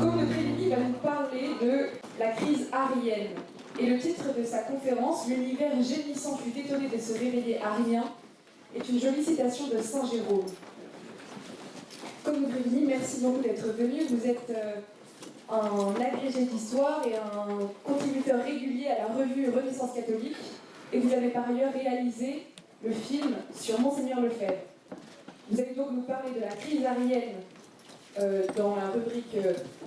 Côme de Trévigny va nous parler de la crise arienne. Et le titre de sa conférence, L'univers gémissant fut étonné de se réveiller arien, est une jolie citation de Saint Jérôme. Côme de Trévigny, merci beaucoup d'être venu. Vous êtes un agrégé d'histoire et un contributeur régulier à la revue Renaissance catholique. Et vous avez par ailleurs réalisé le film sur Monseigneur Lefebvre. Vous allez donc nous parler de la crise arienne dans la rubrique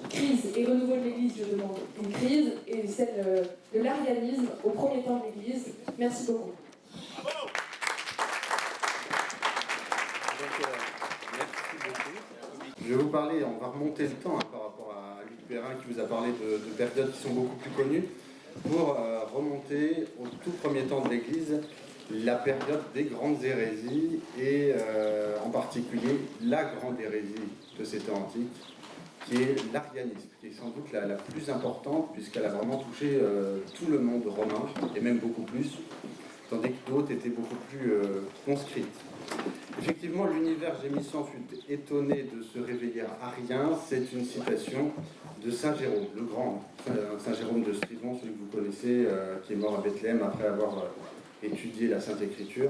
crise et renouveau de l'Église, je demande une crise, et celle de l'arianisme au premier temps de l'Église. Merci beaucoup. Merci beaucoup. Je vais vous parler, on va remonter le temps par rapport à Luc Perrin qui vous a parlé de périodes qui sont beaucoup plus connues, pour remonter au tout premier temps de l'Église, la période des grandes hérésies et en particulier la grande hérésie de ces temps antiques, qui est l'arianisme, qui est sans doute la plus importante puisqu'elle a vraiment touché tout le monde romain et même beaucoup plus, tandis que d'autres étaient beaucoup plus conscrites. Effectivement, l'univers gémissant fut étonné de se réveiller arien, c'est une citation de Saint Jérôme, le grand, Saint Jérôme de Stridon, celui que vous connaissez, qui est mort à Bethléem après avoir étudié la Sainte Écriture.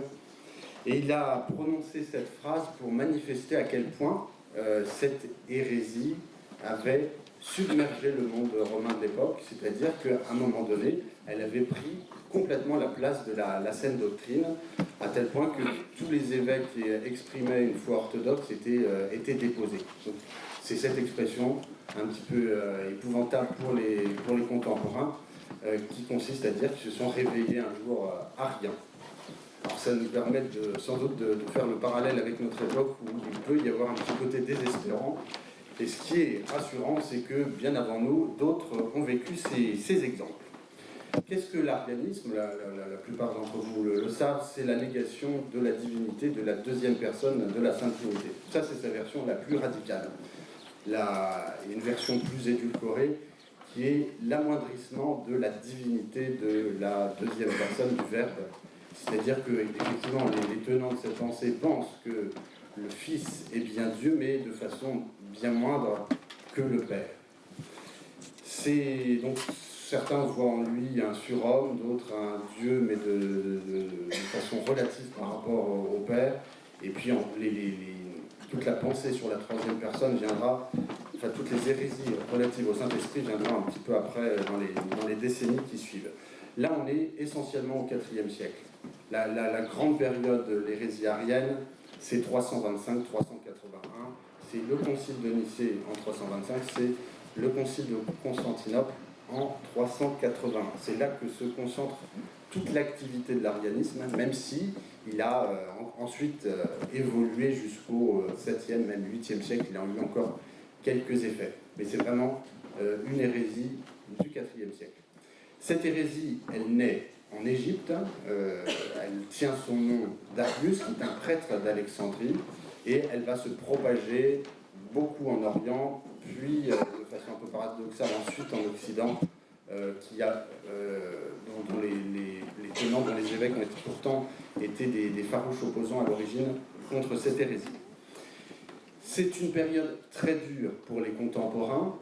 Et il a prononcé cette phrase pour manifester à quel point cette hérésie avait submergé le monde romain de l'époque, c'est-à-dire qu'à un moment donné, elle avait pris complètement la place de la saine doctrine, à tel point que tous les évêques qui exprimaient une foi orthodoxe étaient déposés. C'est cette expression un petit peu épouvantable pour les contemporains, qui consiste à dire qu'ils se sont réveillés un jour ariens. Alors ça nous permet sans doute de faire le parallèle avec notre époque où il peut y avoir un petit côté désespérant. Et ce qui est rassurant, c'est que bien avant nous, d'autres ont vécu ces exemples. Qu'est-ce que l'arianisme? La plupart d'entre vous le savent, c'est la négation de la divinité de la deuxième personne de la Sainte Trinité. Ça, c'est sa version la plus radicale. Il y a une version plus édulcorée qui est l'amoindrissement de la divinité de la deuxième personne du Verbe. C'est-à-dire que, effectivement, les tenants de cette pensée pensent que le Fils est bien Dieu, mais de façon bien moindre que le Père. Donc, certains voient en lui un surhomme, d'autres un Dieu, mais de façon relative par rapport au Père. Et puis, toute la pensée sur la troisième personne viendra, enfin, toutes les hérésies relatives au Saint-Esprit viendront un petit peu après, dans les décennies qui suivent. Là, on est essentiellement au IVe siècle. La grande période de l'hérésie arienne, c'est 325-381. C'est le concile de Nicée en 325, c'est le concile de Constantinople en 381. C'est là que se concentre toute l'activité de l'arianisme, même si il a ensuite évolué jusqu'au 7e, même 8e siècle. Il a eu encore quelques effets. Mais c'est vraiment une hérésie du IVe siècle. Cette hérésie, elle naît en Égypte. Elle tient son nom d'Arius, qui est un prêtre d'Alexandrie, et elle va se propager beaucoup en Orient, puis de façon un peu paradoxale ensuite en Occident, dont les tenants, dont les évêques ont pourtant été des farouches opposants à l'origine contre cette hérésie. C'est une période très dure pour les contemporains.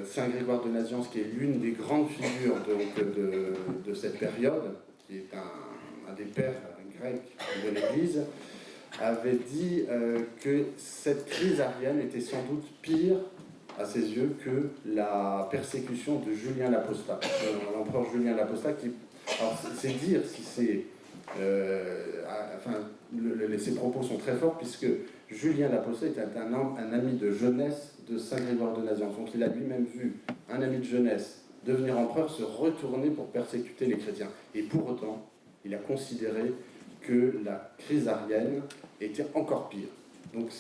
Saint Grégoire de Nazianze, qui est l'une des grandes figures de cette période, qui est un des pères grecs de l'Église, avait dit que cette crise arienne était sans doute pire à ses yeux que la persécution de Julien l'Apostat. L'empereur Julien l'Apostat, alors c'est dire si c'est... ses propos sont très forts, puisque Julien l'Apostat était un ami de jeunesse de Saint Grégoire de Nazianze. Donc il a lui-même vu un ami de jeunesse devenir empereur, se retourner pour persécuter les chrétiens. Et pour autant, il a considéré que la crise arienne était encore pire. Donc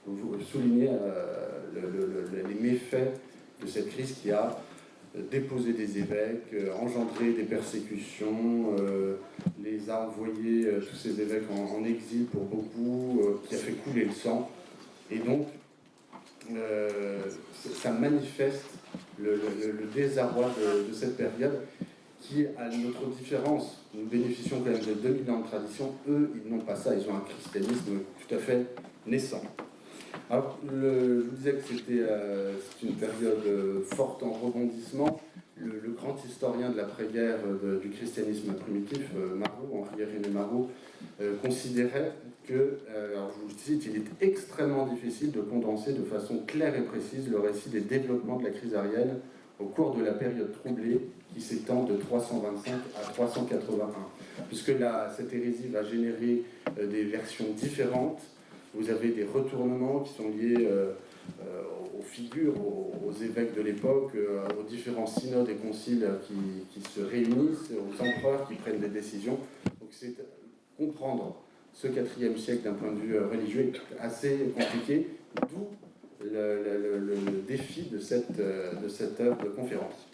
vous soulignez les méfaits de cette crise qui a déposé des évêques, engendré des persécutions, les a envoyés, tous ces évêques, en exil pour beaucoup, qui a fait couler le sang. Et donc, ça manifeste le désarroi de cette période qui, à notre différence, nous bénéficions quand même de 2000 ans de tradition, eux, ils n'ont pas ça, ils ont un christianisme tout à fait naissant. Alors, je vous disais que c'est une période forte en rebondissement. Le grand historien de l'après-guerre du christianisme primitif, Marot, Henri-René Marot, considérait que, alors je vous cite, il est extrêmement difficile de condenser de façon claire et précise le récit des développements de la crise arienne au cours de la période troublée qui s'étend de 325 à 381, puisque cette hérésie va générer des versions différentes. Vous avez des retournements qui sont liés aux figures, aux évêques de l'époque, aux différents synodes et conciles qui se réunissent, aux empereurs qui prennent des décisions. Donc c'est comprendre ce IVe siècle d'un point de vue religieux est assez compliqué, d'où le défi de cette œuvre de conférence.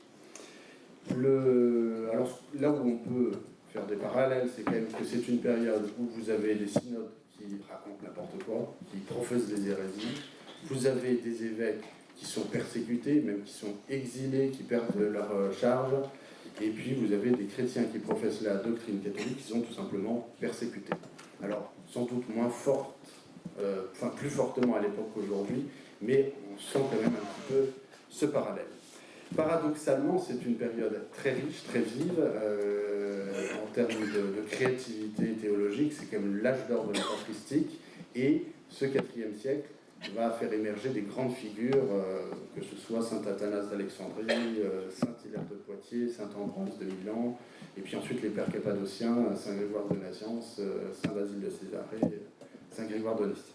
Alors là où on peut faire des parallèles, c'est quand même que c'est une période où vous avez des synodes qui racontent n'importe quoi, qui professent des hérésies. Vous avez des évêques qui sont persécutés, même qui sont exilés, qui perdent leur charge. Et puis vous avez des chrétiens qui professent la doctrine catholique, qui sont tout simplement persécutés. Alors, sans doute moins forte, plus fortement à l'époque qu'aujourd'hui, mais on sent quand même un petit peu ce parallèle. Paradoxalement, c'est une période très riche, très vive, en termes de créativité théologique. C'est quand même l'âge d'or de la patristique, et ce IVe siècle va faire émerger des grandes figures, que ce soit saint Athanas d'Alexandrie, saint Hilaire de Poitiers, saint Ambroise de Milan, et puis ensuite les pères cappadociens, saint Grégoire de Nazianze, saint Basile de Césarée, saint Grégoire de Nystie.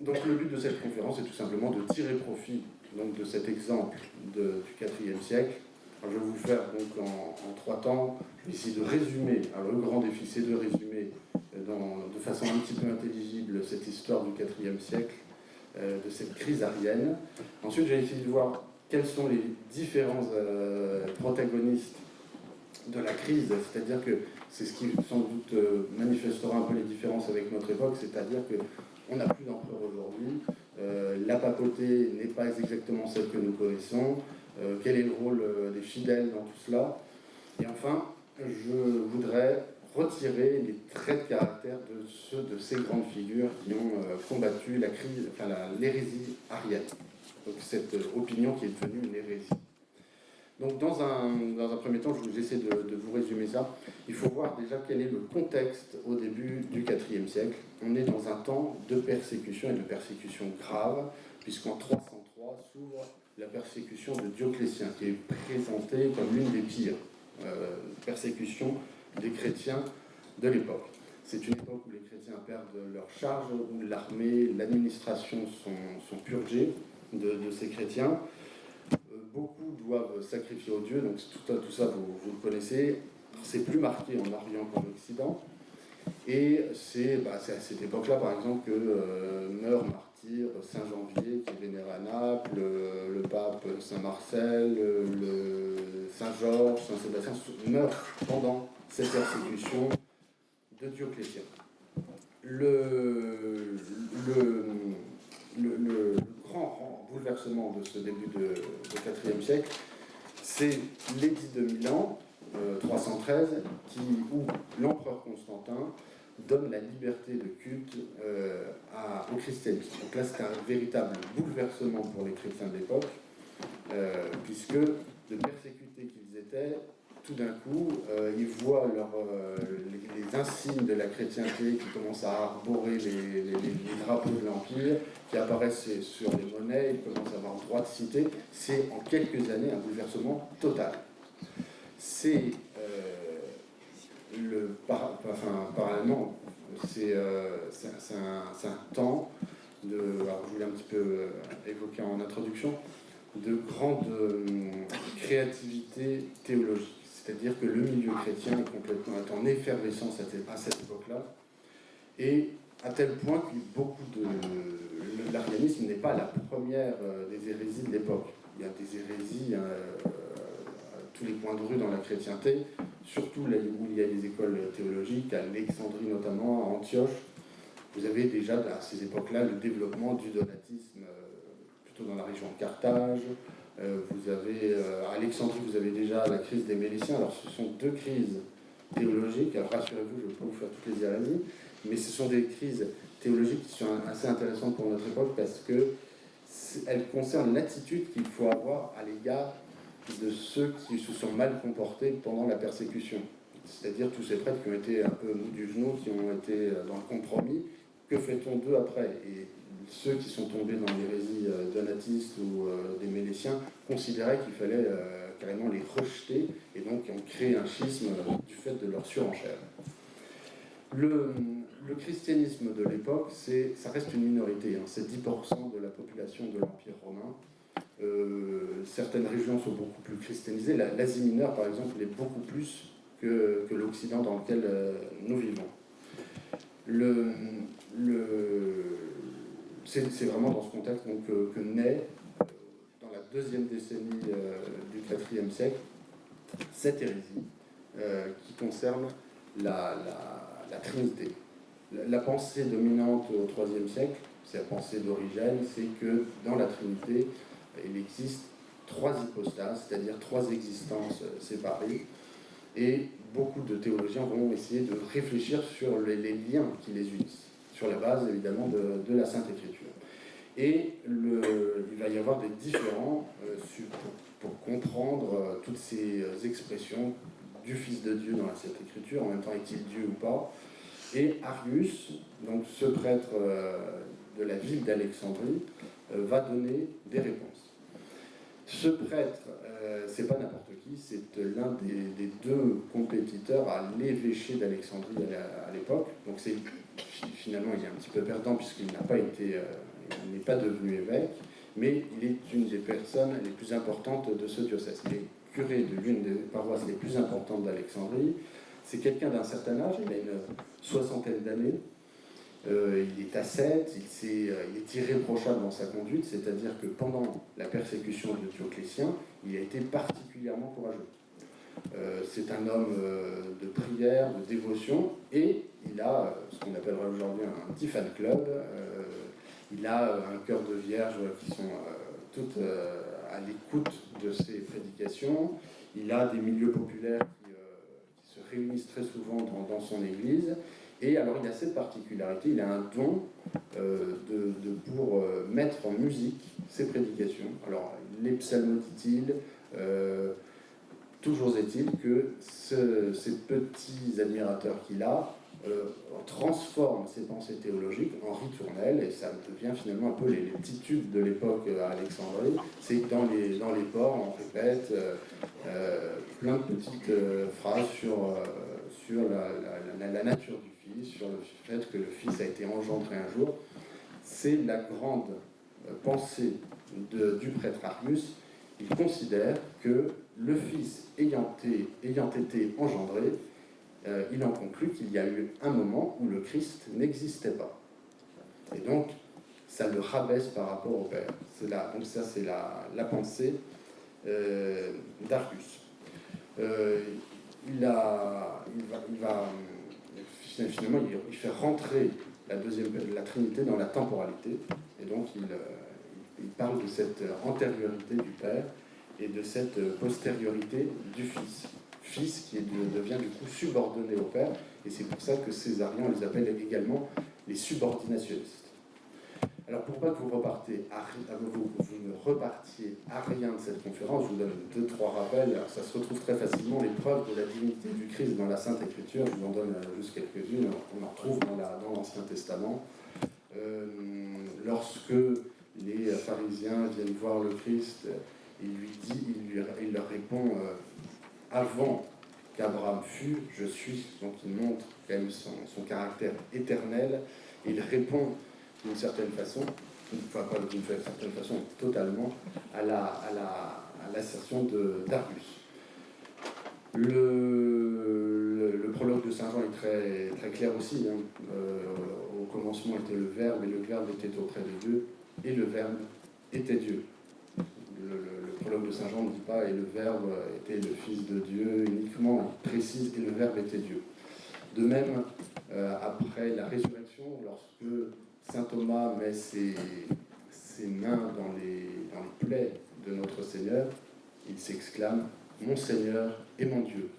Donc le but de cette conférence est tout simplement de tirer profit donc, de cet exemple du IVe siècle. Alors, je vais vous le faire donc, en 3 temps. Je vais essayer de résumer. Alors, le grand défi, c'est de résumer de façon un petit peu intelligible cette histoire du IVe siècle, de cette crise arienne. Ensuite, je vais essayer de voir quels sont les différents protagonistes de la crise, c'est-à-dire que c'est ce qui sans doute manifestera un peu les différences avec notre époque, c'est-à-dire qu'on n'a plus d'empereur aujourd'hui, la papauté n'est pas exactement celle que nous connaissons, quel est le rôle des fidèles dans tout cela, et enfin, je voudrais retirer les traits de caractère de ceux de ces grandes figures qui ont combattu l'hérésie arienne, donc cette opinion qui est devenue une hérésie. Donc dans un premier temps, j'essaie de vous résumer ça. Il faut voir déjà quel est le contexte au début du IVe siècle. On est dans un temps de persécution et de persécution grave, puisqu'en 303 s'ouvre la persécution de Dioclétien, qui est présentée comme l'une des pires persécutions des chrétiens de l'époque. C'est une époque où les chrétiens perdent leur charge, où l'armée, l'administration sont purgées de ces chrétiens. Beaucoup doivent sacrifier aux dieux, donc tout ça vous le connaissez. C'est plus marqué en Orient qu'en Occident. Et c'est à cette époque-là, par exemple, que meurt martyr Saint Janvier, qui est vénéré à Naples, le pape Saint Marcel, le Saint Georges, Saint Sébastien, meurent pendant cette persécution de Dioclétien. Le grand bouleversement de ce début de IVe siècle, c'est l'édit de Milan, 313, où l'empereur Constantin donne la liberté de culte au christianisme. Donc là, c'est un véritable bouleversement pour les chrétiens de l'époque, puisque de persécutés qu'ils étaient, tout d'un coup, ils voient les insignes de la chrétienté qui commencent à arborer les drapeaux de l'Empire, qui apparaissent sur les monnaies, ils commencent à avoir le droit de citer. C'est en quelques années un bouleversement total. C'est parallèlement, c'est un temps alors je voulais un petit peu évoquer en introduction, de grande créativité théologique. C'est-à-dire que le milieu chrétien est en effervescence à cette époque-là, et à tel point que l'arianisme n'est pas la première des hérésies de l'époque. Il y a des hérésies à tous les coins de rue dans la chrétienté, surtout là où il y a des écoles théologiques, à Alexandrie notamment, à Antioche. Vous avez déjà à ces époques-là le développement du donatisme plutôt dans la région de Carthage, Vous avez, à Alexandrie, vous avez déjà la crise des Méliciens. Alors, ce sont deux crises théologiques. Alors, rassurez-vous, je ne vais pas vous faire toutes les hérésies, mais ce sont des crises théologiques qui sont assez intéressantes pour notre époque parce qu'elles concernent l'attitude qu'il faut avoir à l'égard de ceux qui se sont mal comportés pendant la persécution. C'est-à-dire tous ces prêtres qui ont été un peu mous du genou, qui ont été dans le compromis. Que fait-on d'eux après? Et ceux qui sont tombés dans l'hérésie donatistes ou des Méléciens considéraient qu'il fallait carrément les rejeter et donc ont créé un schisme du fait de leur surenchère. Le christianisme de l'époque, ça reste une minorité, hein, c'est 10% de la population de l'Empire romain. Certaines régions sont beaucoup plus christianisées. L'Asie mineure, par exemple, est beaucoup plus que l'Occident dans lequel nous vivons. C'est vraiment dans ce contexte donc, que naît, dans la deuxième décennie du IVe siècle, cette hérésie qui concerne la Trinité. La pensée dominante au IIIe siècle, c'est la pensée d'Origène, c'est que dans la Trinité, il existe trois hypostases, c'est-à-dire trois existences séparées, et beaucoup de théologiens vont essayer de réfléchir sur les liens qui les unissent, sur la base évidemment de la Sainte Écriture. Et il va y avoir des différends pour comprendre toutes ces expressions du Fils de Dieu dans la Sainte Écriture, en même temps est-il Dieu ou pas. Et Arius, donc ce prêtre de la ville d'Alexandrie, va donner des réponses. Ce prêtre, c'est pas n'importe qui, c'est l'un des deux compétiteurs à l'évêché d'Alexandrie à l'époque. Donc finalement, il est un petit peu perdant puisqu'il n'a pas été, il n'est pas devenu évêque, mais il est une des personnes les plus importantes de ce diocèse. Il est curé de l'une des paroisses les plus importantes d'Alexandrie. C'est quelqu'un d'un certain âge, il a une soixantaine d'années. Il est ascète, il est irréprochable dans sa conduite, c'est-à-dire que pendant la persécution de Dioclétien, il a été particulièrement courageux. C'est un homme de prière, de dévotion, et il a ce qu'on appellerait aujourd'hui un petit fan club. Il a un cœur de vierge qui sont toutes à l'écoute de ses prédications. Il a des milieux populaires qui se réunissent très souvent dans son église. Et alors il a cette particularité, il a un don pour mettre en musique ses prédications. Alors les psalmes, dit-il, toujours est-il que ces petits admirateurs qu'il a transforment ses pensées théologiques en ritournelles, et ça devient finalement un peu les petits tubes de l'époque à Alexandrie. C'est que dans les ports, on répète plein de petites phrases sur la nature du Fils, sur le fait que le Fils a été engendré un jour. C'est la grande pensée du prêtre Arius. Il considère que le Fils ayant été engendré, il en conclut qu'il y a eu un moment où le Christ n'existait pas. Et donc, ça le rabaisse par rapport au Père. Donc ça, c'est la pensée d'Arius. Finalement, il fait rentrer la Trinité dans la temporalité, et donc il parle de cette antériorité du Père et de cette postériorité du Fils qui devient du coup subordonné au Père, et c'est pour ça que Césarien les appelle également les subordinationnistes. Alors pour pas que vous ne repartiez à rien de cette conférence, je vous donne 2-3 rappels. Alors, ça se retrouve très facilement, les preuves de la divinité du Christ dans la Sainte Écriture. Je vous en donne juste quelques-unes. On en retrouve dans l'Ancien Testament. Lorsque les pharisiens viennent voir le Christ, il leur répond avant qu'Abraham fût, je suis. Donc il montre quand même son caractère éternel. Et il répond d'une certaine façon, enfin pas d'une certaine façon, totalement à l'assertion d'Arius. Le prologue de Saint Jean est très, très clair aussi. Au commencement était le Verbe, et le Verbe était auprès de Dieu, et le Verbe était Dieu. Le prologue de Saint Jean ne dit pas « et le Verbe était le Fils de Dieu », uniquement il précise « et le Verbe était Dieu ». De même, après la résurrection, lorsque Saint Thomas met ses mains dans les plaies de notre Seigneur, il s'exclame « Mon Seigneur et mon Dieu ».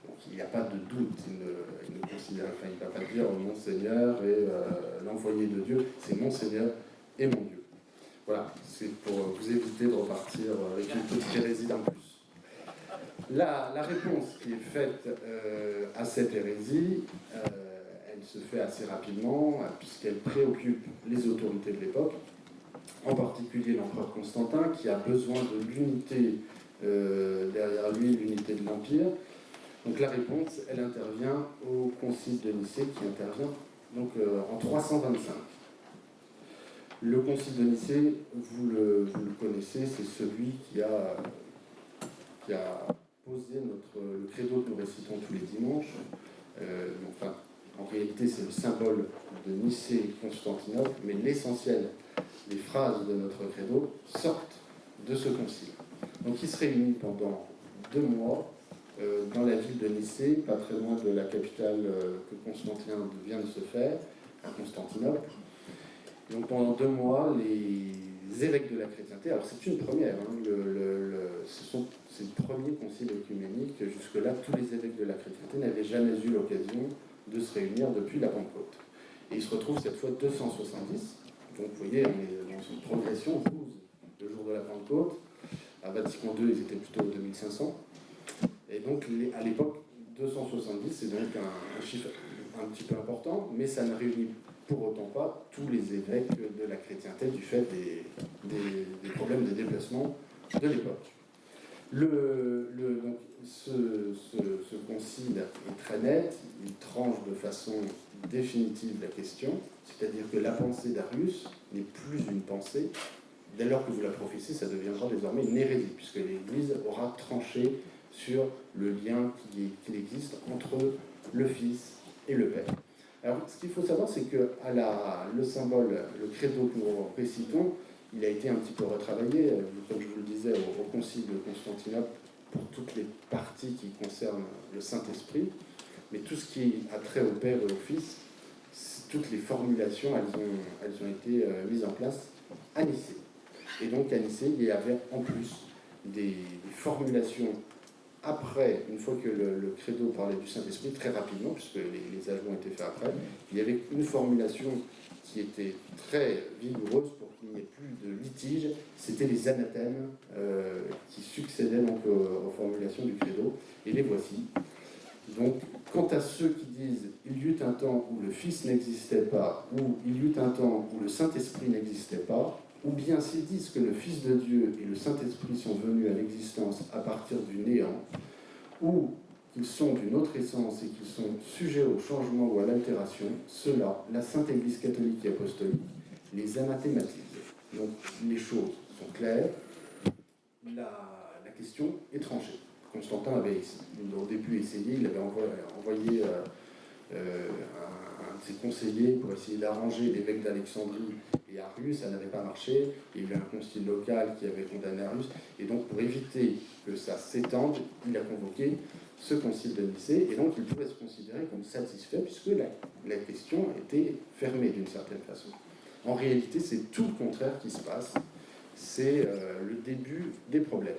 Donc il n'y a pas de doute, il ne considère, enfin il ne va pas dire « Mon Seigneur et l'envoyé de Dieu », c'est « Mon Seigneur et mon Dieu ». Voilà, c'est pour vous éviter de repartir avec une petite hérésie en plus. La réponse qui est faite à cette hérésie, elle se fait assez rapidement, puisqu'elle préoccupe les autorités de l'époque, en particulier l'empereur Constantin, qui a besoin de l'unité derrière lui, l'unité de l'Empire. Donc la réponse, elle intervient au concile de Nicée, qui intervient donc, en 325. Le concile de Nicée, vous le connaissez, c'est celui qui a posé le credo que nous récitons tous les dimanches. Enfin, en réalité, c'est le symbole de Nicée et Constantinople, mais l'essentiel des phrases de notre credo sortent de ce concile. Donc il se réunit pendant 2 mois dans la ville de Nicée, pas très loin de la capitale que Constantin vient de se faire, à Constantinople. Donc pendant 2 mois, les évêques de la chrétienté, alors c'est une première, hein, c'est le premier concile œcuménique, jusque-là tous les évêques de la chrétienté n'avaient jamais eu l'occasion de se réunir depuis la Pentecôte. Et ils se retrouvent cette fois 270, donc vous voyez, on est dans une progression, 12 le jour de la Pentecôte, à Vatican II ils étaient plutôt 2500, et donc à l'époque 270 c'est donc un chiffre un petit peu important, mais ça ne réunit pour autant pas tous les évêques de la chrétienté du fait des problèmes de déplacement de l'époque. Donc, ce concile est très net, il tranche de façon définitive la question, c'est-à-dire que la pensée d'Arius n'est plus une pensée, dès lors que vous la prophétisez, ça deviendra désormais une hérésie, puisque l'Église aura tranché sur le lien qui existe entre le Fils et le Père. Alors, ce qu'il faut savoir, c'est que le symbole, le credo que nous récitons, il a été un petit peu retravaillé, comme je vous le disais, au concile de Constantinople, pour toutes les parties qui concernent le Saint-Esprit, mais tout ce qui a trait au Père et au Fils, toutes les formulations, elles ont été mises en place à Nicée. Et donc, à Nicée, il y avait en plus des formulations après, une fois que le credo parlait du Saint-Esprit, très rapidement, puisque les ajouts ont été faits après, il y avait une formulation qui était très vigoureuse pour qu'il n'y ait plus de litige, c'était les anathèmes qui succédaient donc aux formulations du credo, et les voici. Donc, quant à ceux qui disent « il y eut un temps où le Fils n'existait pas » ou « il y eut un temps où le Saint-Esprit n'existait pas », ou bien s'ils disent que le Fils de Dieu et le Saint-Esprit sont venus à l'existence à partir du néant, ou qu'ils sont d'une autre essence et qu'ils sont sujets au changement ou à l'altération, cela, la Sainte Église catholique et apostolique, les anathématise. Donc les choses sont claires, la question est tranchée. Constantin avait au début essayé, il avait envoyé un de ses conseillers pour essayer d'arranger l'évêque d'Alexandrie et Arius, ça n'avait pas marché, il y a eu un concile local qui avait condamné Arius, et donc pour éviter que ça s'étende, il a convoqué ce concile de Nicée, et donc il pouvait se considérer comme satisfait, puisque la question était fermée d'une certaine façon. En réalité, c'est tout le contraire qui se passe, c'est le début des problèmes.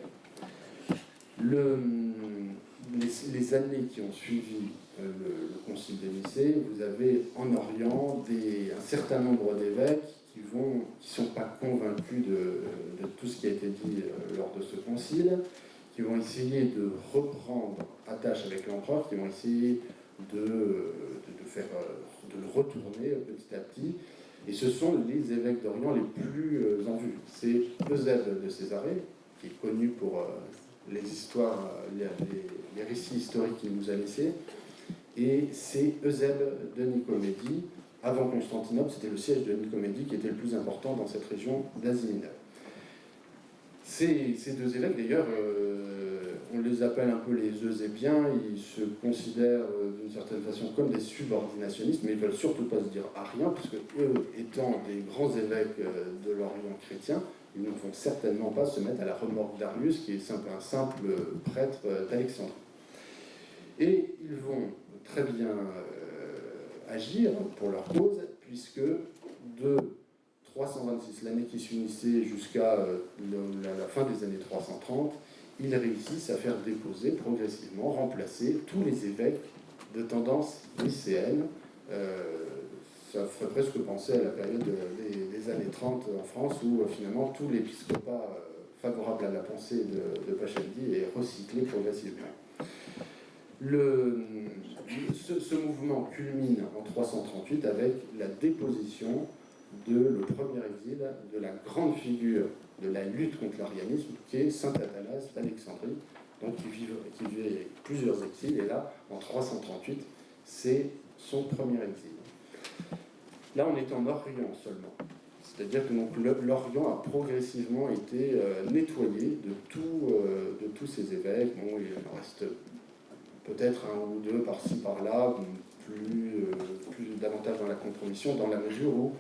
Les années qui ont suivi le concile de Nicée, vous avez en Orient un certain nombre d'évêques qui ne sont pas convaincus de tout ce qui a été dit lors de ce concile, qui vont essayer de reprendre attache avec l'empereur, qui vont essayer de le retourner petit à petit. Et ce sont les évêques d'Orient les plus en vue. C'est Eusèbe de Césarée, qui est connu pour les histoires, les récits historiques qu'il nous a laissés, et c'est Eusèbe de Nicomédie. Avant Constantinople, c'était le siège de Nicomédie qui était le plus important dans cette région d'Asie mineure. Ces 2 évêques, d'ailleurs, on les appelle un peu les Eusébiens, ils se considèrent d'une certaine façon comme des subordinationnistes, mais ils ne veulent surtout pas se dire ariens, parce que eux, étant des grands évêques de l'Orient chrétien, ils ne vont certainement pas se mettre à la remorque d'Arius, qui est un simple prêtre d'Alexandrie. Et ils vont très bien agir pour leur cause, puisque de 326, l'année qui s'unissait jusqu'à la fin des années 330, ils réussissent à faire déposer progressivement, remplacer tous les évêques de tendance nicéenne. Ça ferait presque penser à la période des années 30 en France, où finalement tout l'épiscopat favorable à la pensée de Pachandi est recyclé progressivement. Ce mouvement culmine en 338 avec la déposition le premier exil de la grande figure de la lutte contre l'arianisme, qui est saint Athanase d'Alexandrie, donc qui vivait plusieurs exils, et là, en 338, c'est son premier exil. Là, on est en Orient seulement. C'est-à-dire que l'Orient a progressivement été nettoyé de tous ces évêques. Bon, il en reste peut-être un ou deux par-ci, par-là, plus davantage dans la compromission, dans la mesure où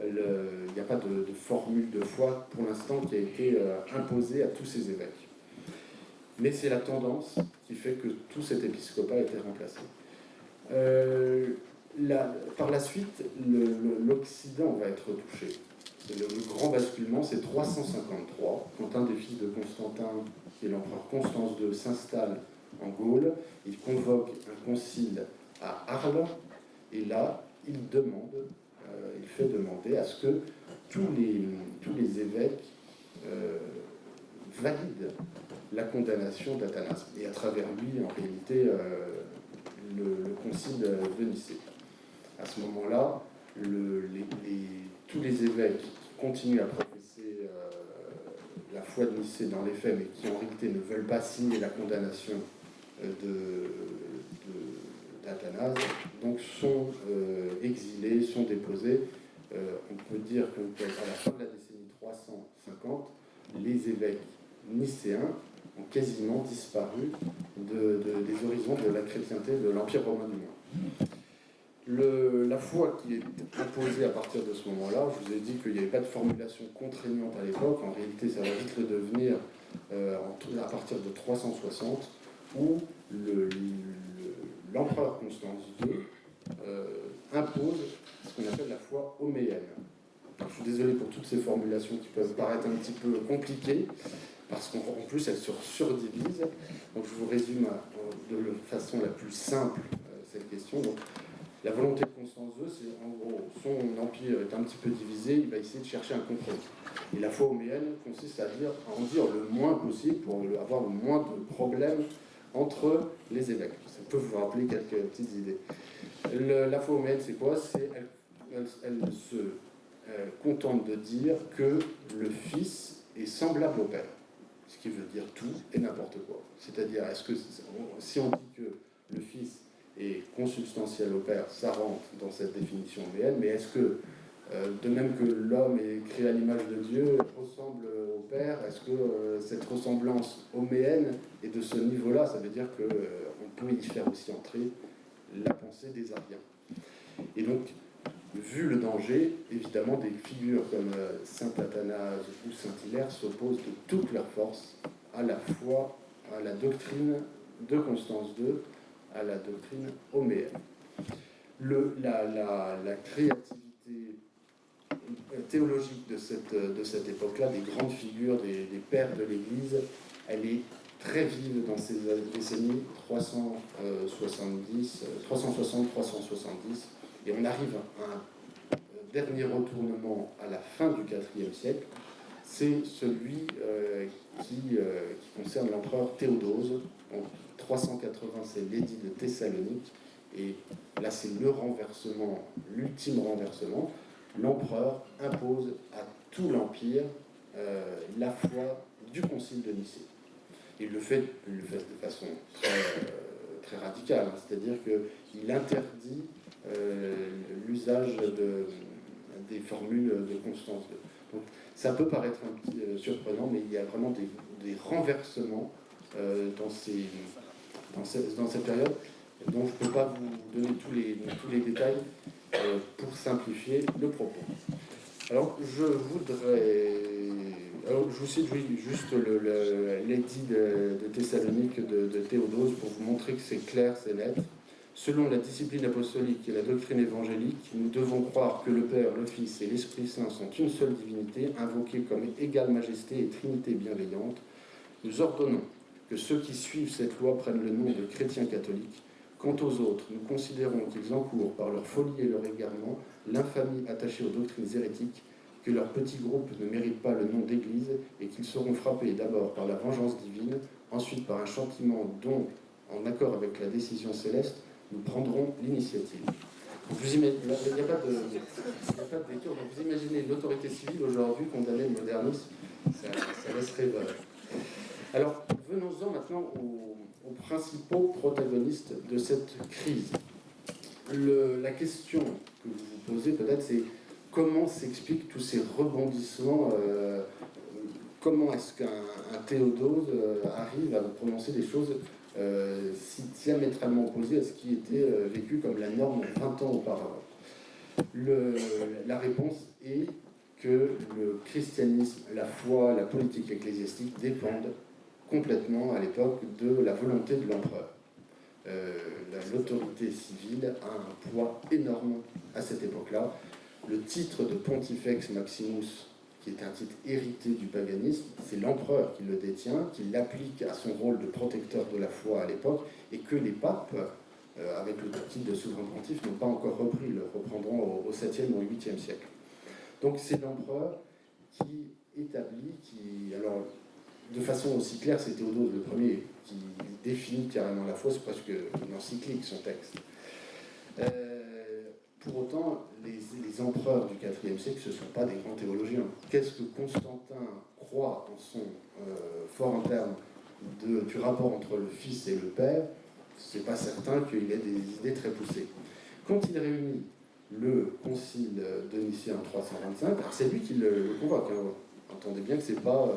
il n'y a pas de formule de foi pour l'instant qui a été imposée à tous ces évêques. Mais c'est la tendance qui fait que tout cet épiscopat a été remplacé. Par la suite, l'Occident va être touché. Le grand basculement, c'est 353, quand un des fils de Constantin, qui est l'empereur Constance II, s'installe en Gaule. Il convoque un concile à Arles, et là, il fait demander à ce que tous les évêques valident la condamnation d'Athanase, et à travers lui, en réalité, le concile de Nicée. À ce moment-là, tous les évêques qui continuent à professer la foi de Nicée dans les faits, mais qui en réalité ne veulent pas signer la condamnation d'Athanase, donc sont exilés, sont déposés. On peut dire qu'à la fin de la décennie 350, les évêques nicéens ont quasiment disparu des horizons de la chrétienté de l'Empire romain du Nord. La foi qui est imposée à partir de ce moment-là, je vous ai dit qu'il n'y avait pas de formulation contraignante à l'époque, en réalité ça va vite le devenir à partir de 360, où l'empereur Constance II impose ce qu'on appelle la foi homéenne. Alors, je suis désolé pour toutes ces formulations qui peuvent paraître un petit peu compliquées, parce qu'en plus elles se surdivisent. Donc je vous résume de façon la plus simple cette question. Donc, la volonté de Constance II, c'est en gros, son empire est un petit peu divisé, il va essayer de chercher un compromis. Et la foi homéenne consiste à en dire le moins possible pour avoir le moins de problèmes entre les évêques. Ça peut vous rappeler quelques petites idées. La foi homéenne, c'est quoi? Elle se contente de dire que le Fils est semblable au Père, ce qui veut dire tout et n'importe quoi. C'est-à-dire, si on dit que le Fils est consubstantiel au Père, ça rentre dans cette définition homéenne, mais est-ce que, de même que l'homme est créé à l'image de Dieu, ressemble au Père, est-ce que cette ressemblance homéenne est de ce niveau-là? Ça veut dire qu'on peut y faire aussi entrer la pensée des Ariens. Et donc, vu le danger, évidemment, des figures comme saint Athanase ou saint Hilaire s'opposent de toute leur force à la foi, à la doctrine de Constance II, à la doctrine homéenne. La créativité théologique de cette époque-là, des grandes figures, des pères de l'Église, elle est très vive dans ces décennies 360-370, et on arrive à un dernier retournement à la fin du IVe siècle, c'est celui qui concerne l'empereur Théodose. En 380, c'est l'édit de Thessalonique, et là c'est le renversement, l'ultime renversement. L'empereur impose à tout l'empire la foi du concile de Nicée. Il le fait de façon très radicale, hein, c'est-à-dire qu'il interdit l'usage des formules de Constance II. Donc, ça peut paraître un petit surprenant, mais il y a vraiment des renversements dans cette période, dont je ne peux pas vous donner tous les détails pour simplifier le propos. Alors, je vous cite juste l'édit de Thessalonique de Théodose pour vous montrer que c'est clair, c'est net. Selon la discipline apostolique et la doctrine évangélique, nous devons croire que le Père, le Fils et l'Esprit Saint sont une seule divinité, invoquée comme égale majesté et trinité bienveillante. Nous ordonnons que ceux qui suivent cette loi prennent le nom de chrétiens catholiques. Quant aux autres, nous considérons qu'ils encourent par leur folie et leur égarement l'infamie attachée aux doctrines hérétiques, que leur petit groupe ne mérite pas le nom d'Église et qu'ils seront frappés d'abord par la vengeance divine, ensuite par un châtiment dont, en accord avec la décision céleste, nous prendrons l'initiative. Il n'y a pas de détour. Donc vous imaginez l'autorité civile aujourd'hui condamner le modernisme, ça laisse rêveur. Alors, venons-en maintenant aux principaux protagonistes de cette crise. La question que vous vous posez peut-être, c'est comment s'expliquent tous ces rebondissements comment est-ce qu'un Théodose arrive à prononcer des choses si diamétralement opposées à ce qui était vécu comme la norme 20 ans auparavant? La réponse est que le christianisme, la foi, la politique ecclésiastique dépendent complètement à l'époque de la volonté de l'empereur. L'autorité civile a un poids énorme à cette époque-là. Le titre de Pontifex Maximus, qui est un titre hérité du paganisme, c'est l'empereur qui le détient, qui l'applique à son rôle de protecteur de la foi à l'époque, et que les papes, avec le titre de souverain pontife, n'ont pas encore repris, le reprendront au 7e ou au 8e siècle. Donc c'est l'empereur qui établit, alors de façon aussi claire, c'est Théodose Ier qui définit carrément la foi, c'est presque une encyclique son texte. Pour autant, les empereurs du IVe siècle, ce ne sont pas des grands théologiens. Qu'est-ce que Constantin croit en son fort en termes du rapport entre le Fils et le Père? C'est pas certain qu'il ait des idées très poussées. Quand il réunit le concile de Nicée en 325, alors c'est lui qui le convoque. Hein. Entendez bien que ce n'est pas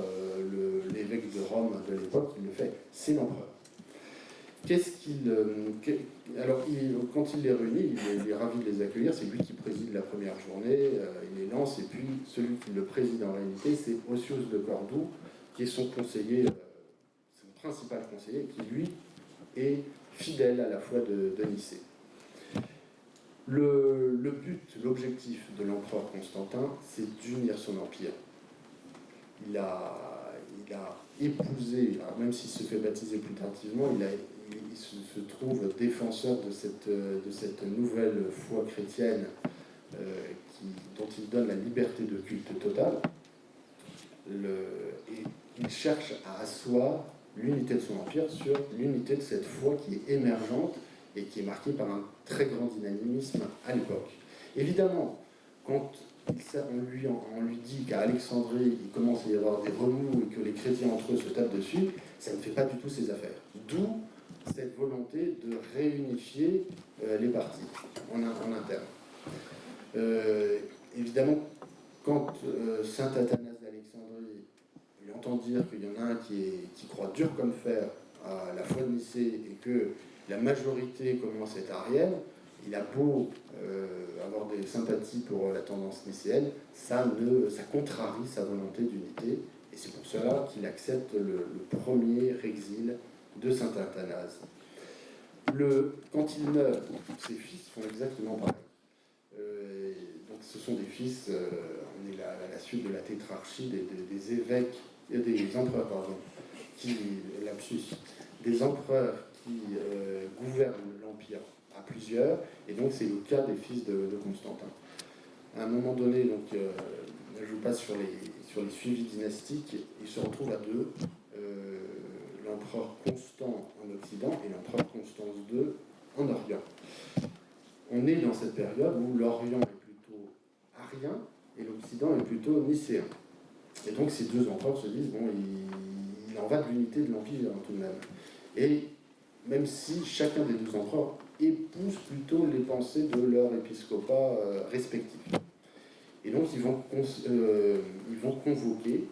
l'évêque de Rome de l'époque qui le fait, c'est l'empereur. Alors, quand il les réunit, il est ravi de les accueillir, c'est lui qui préside la première journée, il les lance, et puis celui qui le préside en réalité, c'est Ossius de Cordoue, qui est son conseiller, son principal conseiller, qui lui est fidèle à la foi de Nicée. Le but, l'objectif de l'empereur Constantin, c'est d'unir son empire. Il a épousé, alors même s'il se fait baptiser plus tardivement, il se trouve défenseur de cette nouvelle foi chrétienne dont il donne la liberté de culte totale. Et il cherche à asseoir l'unité de son empire sur l'unité de cette foi qui est émergente et qui est marquée par un très grand dynamisme à l'époque. Évidemment, quand on lui dit qu'à Alexandrie, il commence à y avoir des remous et que les chrétiens entre eux se tapent dessus, ça ne fait pas du tout ses affaires. D'où cette volonté de réunifier les parties en interne. Évidemment, quand saint Athanase d'Alexandrie, il entend dire qu'il y en a un qui croit dur comme fer à la foi de Nicée et que la majorité commence à être arienne, il a beau avoir des sympathies pour la tendance nicéenne, ça contrarie sa volonté d'unité, et c'est pour cela qu'il accepte le premier exil de saint Athanase. Quand il meurt, ses fils font exactement pareil. Donc ce sont des fils, on est à la suite de la tétrarchie des évêques, des empereurs, pardon, des empereurs qui gouvernent l'empire à plusieurs, et donc c'est le cas des fils de Constantin. À un moment donné, donc, je passe sur les suivis dynastiques, ils se retrouvent à deux, l'empereur Constant en Occident et l'empereur Constance II en Orient. On est dans cette période où l'Orient est plutôt arien et l'Occident est plutôt nicéen. Et donc ces deux empereurs se disent, bon, il en va de l'unité de l'Empire tout de même. Et même si chacun des deux empereurs épouse plutôt les pensées de leur épiscopat respectif. Et donc ils vont convoquer,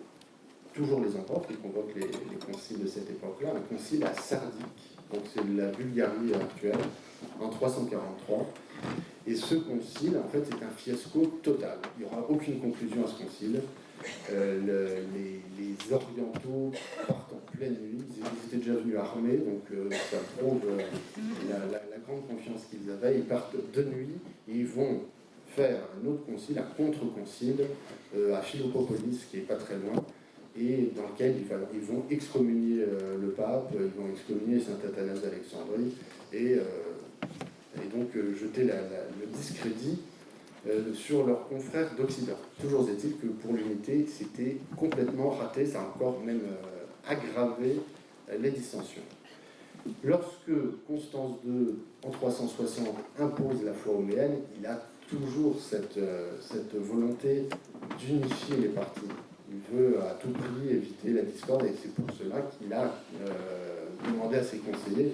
toujours les empereurs qui convoquent les conciles de cette époque-là, un concile à Sardique, donc c'est la Bulgarie actuelle, en 343. Et ce concile, en fait, c'est un fiasco total. Il n'y aura aucune conclusion à ce concile. Les orientaux partent en pleine nuit, ils étaient déjà venus armés, donc ça prouve la grande confiance confiance qu'ils avaient, ils partent de nuit et ils vont faire un autre concile, un contre-concile à Philoppopolis, qui n'est pas très loin, et dans lequel ils vont excommunier le pape, ils vont excommunier saint Athanase d'Alexandrie, et donc jeter le discrédit sur leurs confrères d'Occident. Toujours est-il que pour l'unité, c'était complètement raté, ça a encore même aggravé les dissensions. Lorsque Constance II, en 360, impose la foi homéenne, il a toujours cette volonté d'unifier les partis. Il veut à tout prix éviter la discorde, et c'est pour cela qu'il a demandé à ses conseillers,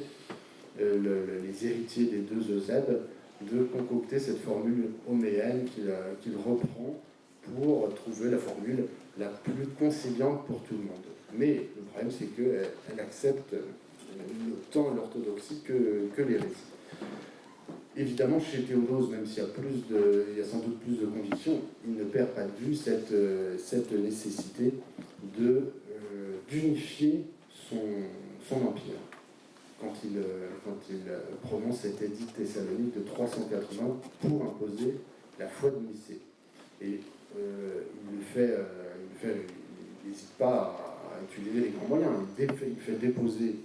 les héritiers des deux Eusèbes, de concocter cette formule homéenne qu'il reprend pour trouver la formule la plus conciliante pour tout le monde. Mais le problème, c'est qu'elle accepte tant l'orthodoxie que l'hérésie. Évidemment, chez Théodose, même s'il y a sans doute plus de convictions, il ne perd pas de vue cette nécessité d'unifier son empire. Quand il prononce cet édit thessalonique de 380 pour imposer la foi de Nicée. Et il n'hésite pas à utiliser les grands moyens. Il fait déposer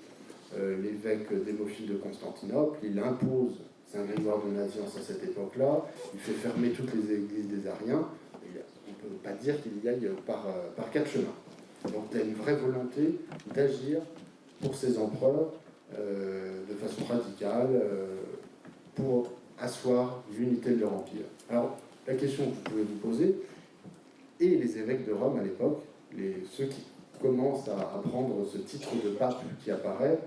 l'évêque Démophile de Constantinople, il impose Saint Grégoire de Nazianze à cette époque-là, il fait fermer toutes les églises des Ariens, on ne peut pas dire qu'il y aille par quatre chemins. Donc il y a une vraie volonté d'agir pour ces empereurs de façon radicale pour asseoir l'unité de leur empire. Alors la question que vous pouvez vous poser, et les évêques de Rome à l'époque, ceux qui commencent à prendre ce titre de pape qui apparaît,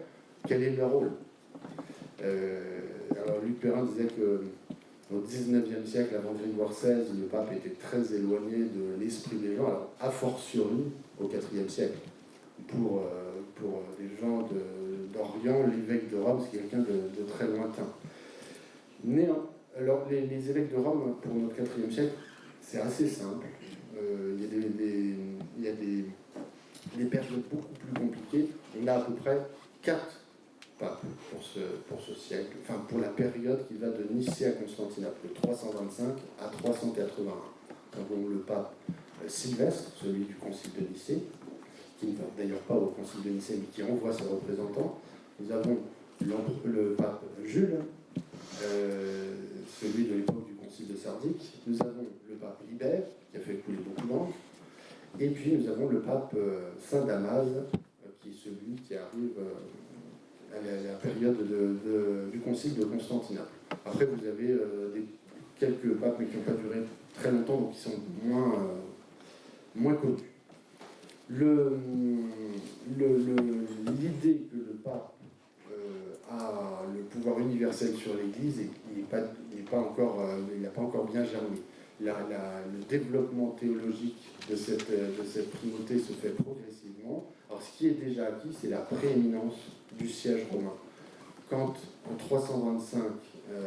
quel est leur rôle? Alors Luc Perrin disait qu'au XIXe siècle, avant Grégoire XVI, le pape était très éloigné de l'esprit des gens, alors a fortiori au IVe siècle. Pour les gens d'Orient, l'évêque de Rome, c'est quelqu'un de très lointain. Alors les évêques de Rome, pour notre IVe siècle, c'est assez simple. Il y a des périodes beaucoup plus compliquées. On a à peu près 4 papes pour ce siècle, enfin pour la période qui va de Nicée à Constantinople, de 325 à 381. Nous avons le pape Sylvestre, celui du concile de Nicée, qui ne va d'ailleurs pas au concile de Nicée, mais qui envoie ses représentants. Nous avons le pape Jules, celui de l'époque du concile de Sardique. Nous avons le pape Libère, qui a fait couler beaucoup d'encre. Et puis nous avons le pape Saint Damaze, qui est celui qui arrive à la période du concile de Constantinople. Après, vous avez quelques papes, mais qui n'ont pas duré très longtemps, donc qui sont moins connus. L'idée que le pape a le pouvoir universel sur l'Église, il n'a pas encore bien germé. Le développement théologique de cette primauté se fait progressivement. Alors, ce qui est déjà acquis, c'est la prééminence du siège romain. Quand, en 325,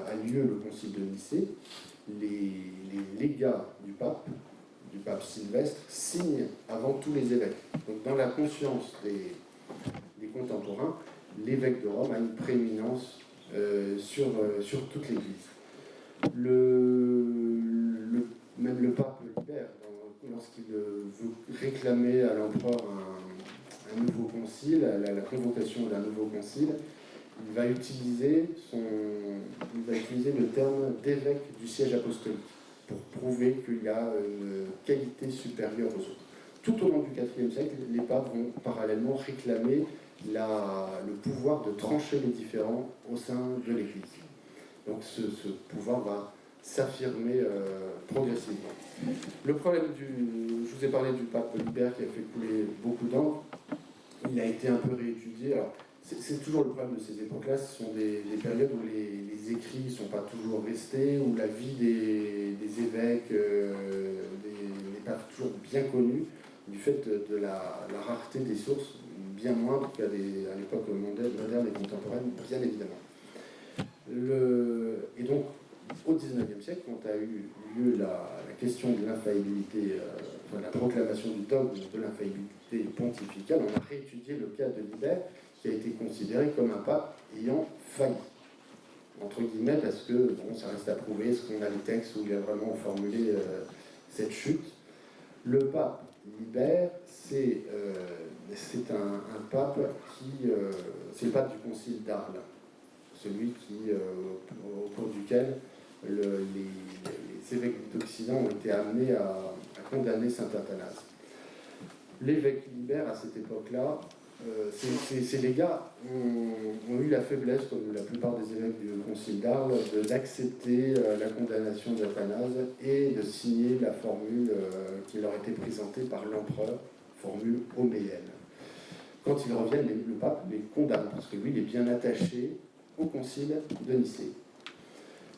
a lieu le concile de Nicée, les légats du pape Sylvestre, signent avant tous les évêques. Donc, dans la conscience des contemporains, l'évêque de Rome a une prééminence sur toute l'Église. Même le pape Libère, lorsqu'il veut réclamer à l'empereur un nouveau concile, la convocation d'un nouveau concile, il va utiliser le terme d'évêque du siège apostolique pour prouver qu'il y a une qualité supérieure aux autres. Tout au long du IVe siècle, les papes vont parallèlement réclamer le pouvoir de trancher les différends au sein de l'Église. Donc ce pouvoir va s'affirmer progressivement. Le problème je vous ai parlé du pape Libère qui a fait couler beaucoup d'encre. Il a été un peu réétudié. Alors, c'est toujours le problème de ces époques-là, ce sont des périodes où les écrits ne sont pas toujours restés, où la vie des évêques n'est pas toujours bien connue, du fait de la rareté des sources, bien moindre qu'à l'époque moderne et contemporaine, bien évidemment. Et donc, au XIXe siècle, quand a eu lieu la question de l'infaillibilité, la proclamation du dogme de l'infaillibilité pontificale, on a réétudié le cas de Libère, qui a été considéré comme un pape ayant failli, entre guillemets. guillemets, parce que bon, ça reste à prouver, est-ce qu'on a les textes où il a vraiment formulé cette chute. Le pape Libère, c'est un pape qui... c'est le pape du concile d'Arles, celui qui, au cours duquel les évêques d'Occident ont été amenés à condamner saint Athanase. L'évêque Libère, à cette époque-là, ces légats ont eu la faiblesse, comme la plupart des évêques du concile d'Arles, d'accepter la condamnation d'Athanase et de signer la formule qui leur était présentée par l'empereur, formule homéenne. Quand ils reviennent, le pape les condamne, parce que lui, il est bien attaché au concile de Nicée.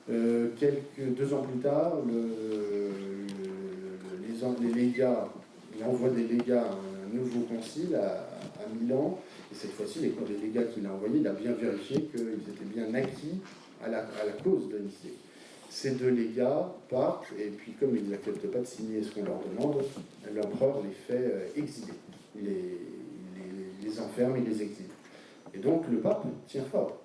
2 ans plus tard, les légats, il envoie des légats à un nouveau concile à Milan, et cette fois-ci, les légats qu'il a envoyés, il a bien vérifié qu'ils étaient bien acquis à la cause de Nicée. Ces 2 légats partent, et puis comme ils n'acceptent pas de signer ce qu'on leur demande, l'empereur les fait exiler. Il les enferme, il les exile. Et donc le pape tient fort.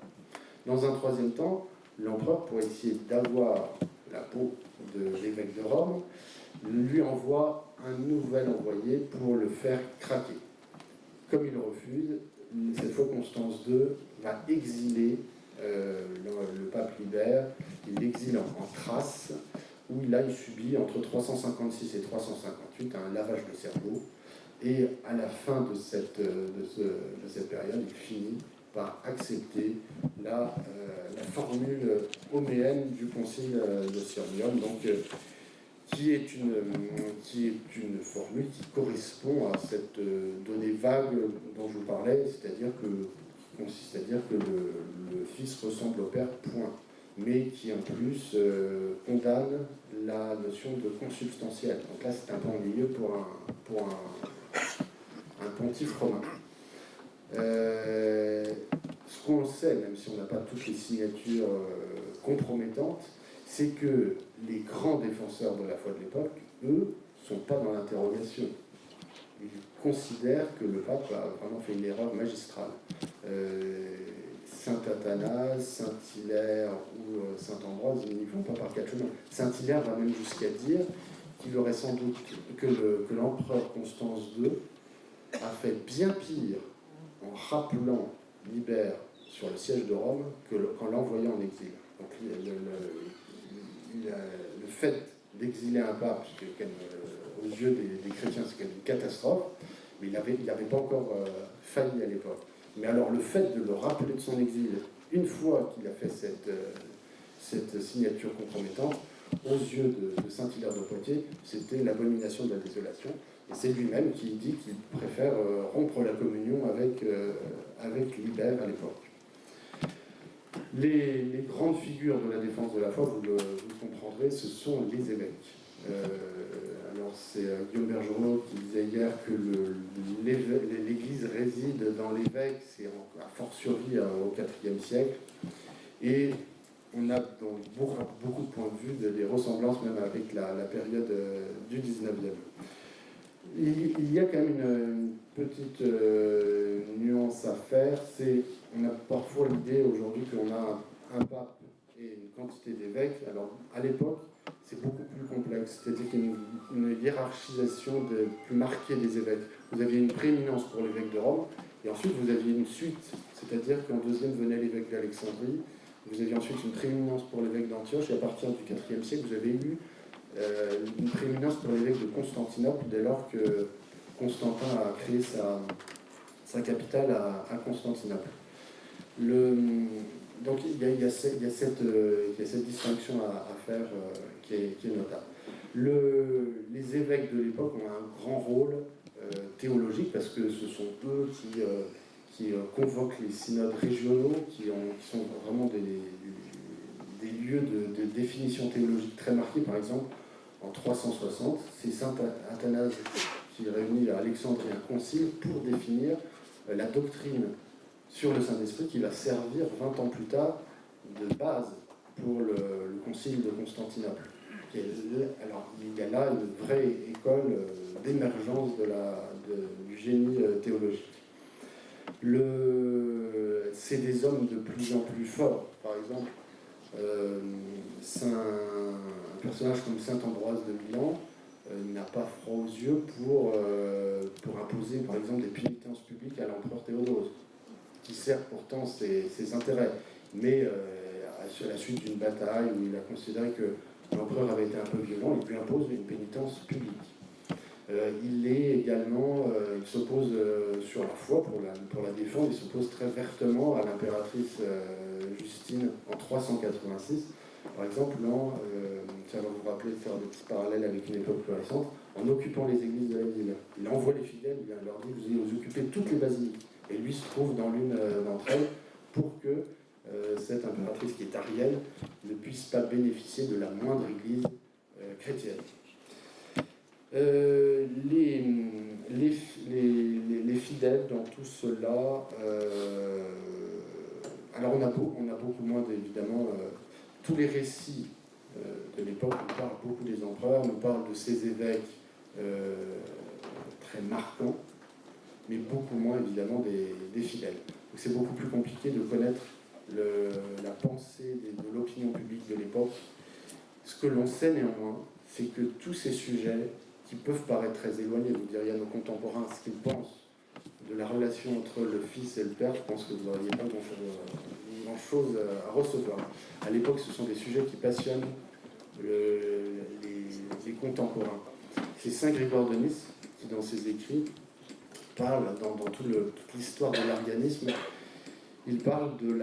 Dans un 3e temps, l'empereur, pour essayer d'avoir la peau de l'évêque de Rome, lui envoie un nouvel envoyé pour le faire craquer. Comme il refuse, cette fois Constance II va exiler le pape Libère. Il l'exile en Thrace, où il subit entre 356 et 358 un lavage de cerveau. Et à la fin de cette période, il finit par accepter la formule homéenne du concile de Sirmium, donc qui est une formule qui correspond à cette donnée vague dont je vous parlais, c'est-à-dire qui consiste à dire que le Fils ressemble au Père, point, mais qui en plus condamne la notion de consubstantiel. Donc là, c'est un peu ennuyeux pour un pontife romain. Ce qu'on sait, même si on n'a pas toutes les signatures compromettantes, c'est que les grands défenseurs de la foi de l'époque, eux, ne sont pas dans l'interrogation. Ils considèrent que le pape a vraiment fait une erreur magistrale. Saint Athanase, Saint Hilaire ou Saint Ambroise, ils n'y vont pas par 4 chemins. Saint Hilaire va même jusqu'à dire qu'il aurait sans doute que l'empereur Constance II a fait bien pire en rappelant Libère sur le siège de Rome qu'en l'envoyant en exil. Donc le fait d'exiler un pape, aux yeux des chrétiens, c'est une catastrophe, mais il n'avait pas encore failli à l'époque. Mais alors le fait de le rappeler de son exil, une fois qu'il a fait cette signature compromettante, aux yeux de saint Hilaire de Poitiers, c'était l'abomination de la désolation. Et c'est lui-même qui dit qu'il préfère rompre la communion avec Libère à l'époque. Les grandes figures de la défense de la foi, vous le comprendrez, ce sont les évêques. Alors c'est Guillaume Bergerot qui disait hier que l'Église réside dans l'évêque, c'est a fortiori au IVe siècle. Et on a dans beaucoup de points de vue des ressemblances même avec la période du XIXe. Il y a quand même une petite nuance à faire, on a parfois l'idée aujourd'hui qu'on a un pape et une quantité d'évêques. Alors à l'époque, c'est beaucoup plus complexe, c'est-à-dire qu'il y a une hiérarchisation plus marquée des évêques. Vous aviez une prééminence pour l'évêque de Rome, et ensuite vous aviez une suite, c'est-à-dire qu'en 2e venait l'évêque d'Alexandrie, vous aviez ensuite une prééminence pour l'évêque d'Antioche, et à partir du IVe siècle, vous avez eu une prééminence pour l'évêque de Constantinople, dès lors que Constantin a créé sa capitale à Constantinople. Donc il y a cette distinction à faire qui est notable. Les évêques de l'époque ont un grand rôle théologique, parce que ce sont eux qui convoquent les synodes régionaux, qui sont vraiment des lieux de définition théologique très marqués. Par exemple, en 360, c'est saint Athanase qui réunit à Alexandrie un concile pour définir la doctrine sur le Saint-Esprit qui va servir 20 ans plus tard de base pour le concile de Constantinople. Alors, il y a là une vraie école d'émergence du génie théologique. C'est des hommes de plus en plus forts. Par exemple, Un personnage comme saint Ambroise de Milan n'a pas froid aux yeux pour imposer par exemple des pénitences publiques à l'empereur Théodose, qui sert pourtant ses intérêts. Mais à la suite d'une bataille où il a considéré que l'empereur avait été un peu violent, il lui impose une pénitence publique. Il s'oppose sur la foi pour la défendre, il s'oppose très vertement à l'impératrice Justine en 386. Par exemple, ça va vous rappeler de faire des petits parallèles avec une époque plus récente, en occupant les églises de la ville. Il envoie les fidèles, il leur dit vous allez vous occuper de toutes les basiliques. Et lui se trouve dans l'une d'entre elles pour que cette impératrice qui est arienne ne puisse pas bénéficier de la moindre église chrétienne. Les fidèles dans tout cela, alors on a beaucoup moins évidemment, tous les récits de l'époque nous parlent beaucoup des empereurs, nous parlent de ces évêques très marquants, mais beaucoup moins évidemment des fidèles. Donc c'est beaucoup plus compliqué de connaître la pensée de l'opinion publique de l'époque. Ce que l'on sait néanmoins, c'est que tous ces sujets qui peuvent paraître très éloignés, vous diriez à nos contemporains ce qu'ils pensent de la relation entre le fils et le père, je pense que vous n'auriez pas grand-chose à recevoir. À l'époque, ce sont des sujets qui passionnent les contemporains. C'est saint Grégoire de Nice qui, dans ses écrits, parle, dans toute l'histoire de l'arianisme, il parle de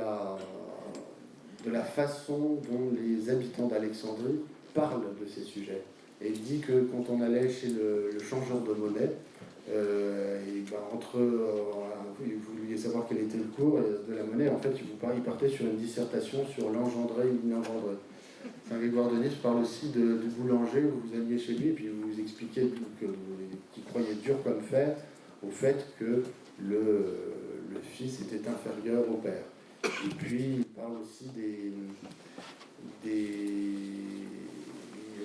la façon dont les habitants d'Alexandrie parlent de ces sujets. Et il dit que quand on allait chez le changeur de monnaie, vous vouliez savoir quel était le cours de la monnaie, en fait, il partait sur une dissertation sur l'engendré et l'inengendré. Saint Grégoire de Nice parle aussi du boulanger où vous alliez chez lui et puis vous expliquiez qu'il croyait dur comme fer au fait que le fils était inférieur au père. Et puis il parle aussi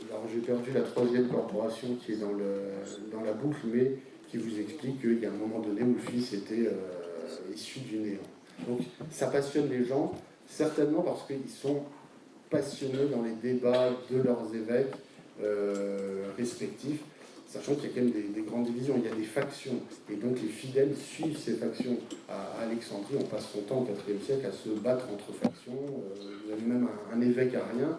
alors j'ai perdu la troisième corporation qui est dans la boucle, mais qui vous explique qu'il y a un moment donné où le fils était issu du néant. Donc ça passionne les gens, certainement parce qu'ils sont passionnés dans les débats de leurs évêques respectifs, sachant qu'il y a quand même des grandes divisions, il y a des factions, et donc les fidèles suivent ces factions. À Alexandrie, on passe son temps au IVe siècle à se battre entre factions. Vous avez même un évêque arien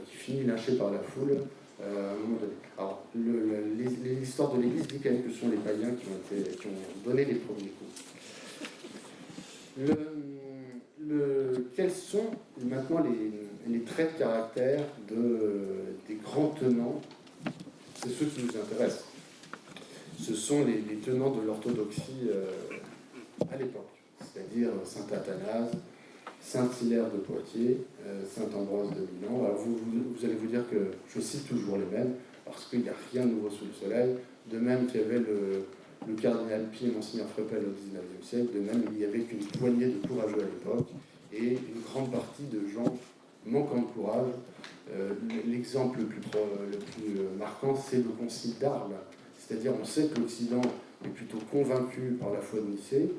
qui finit lynché par la foule à un moment donné. Alors, l'histoire de l'Église dit quand même que ce sont les païens qui ont donné les premiers coups. Quels sont maintenant les traits de caractère des grands tenants? C'est ceux qui nous intéressent. Ce sont les tenants de l'orthodoxie à l'époque, c'est-à-dire saint Athanase, saint Hilaire de Poitiers, saint Ambroise de Milan. Alors vous allez vous dire que je cite toujours les mêmes, parce qu'il n'y a rien de nouveau sous le soleil. De même qu'il y avait le cardinal Pie et Monseigneur Freppel au XIXe siècle, de même il n'y avait qu'une poignée de courageux à l'époque, et une grande partie de gens manquant de courage. L'exemple le plus marquant, c'est le concile d'Arles. C'est-à-dire, on sait que l'Occident est plutôt convaincu par la foi de Nicée,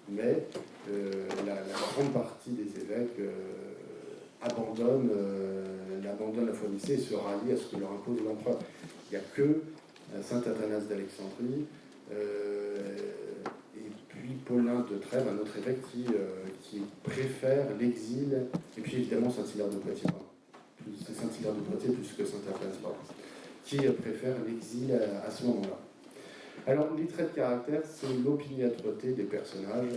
mais la grande partie des évêques abandonnent la foi de Nicée et se rallient à ce que leur impose l'empereur. Il n'y a que saint Athanase d'Alexandrie et puis Paulin de Trèves, un autre évêque qui préfère l'exil, et puis évidemment saint Hilaire de Poitiers. C'est saint Hilaire de Poitiers plus que saint Athanase, qui préfère l'exil à ce moment-là. Alors, les traits de caractère, c'est l'opiniâtreté des personnages.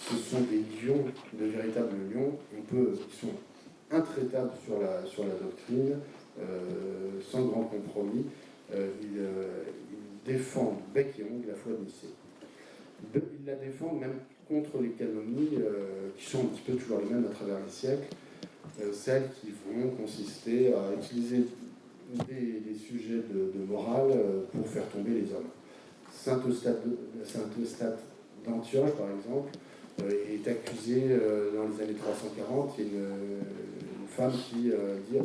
Ce sont des lions, de véritables lions, qui sont intraitables sur la doctrine, sans grand compromis. Ils défendent bec et ongle la foi de Nicée. Ils la défendent même contre les calomnies, qui sont un petit peu toujours les mêmes à travers les siècles, celles qui vont consister à utiliser des sujets de morale pour faire tomber les hommes. Saint Eustate d'Antioche, par exemple, est accusé dans les années 340. Il y a une femme qui dit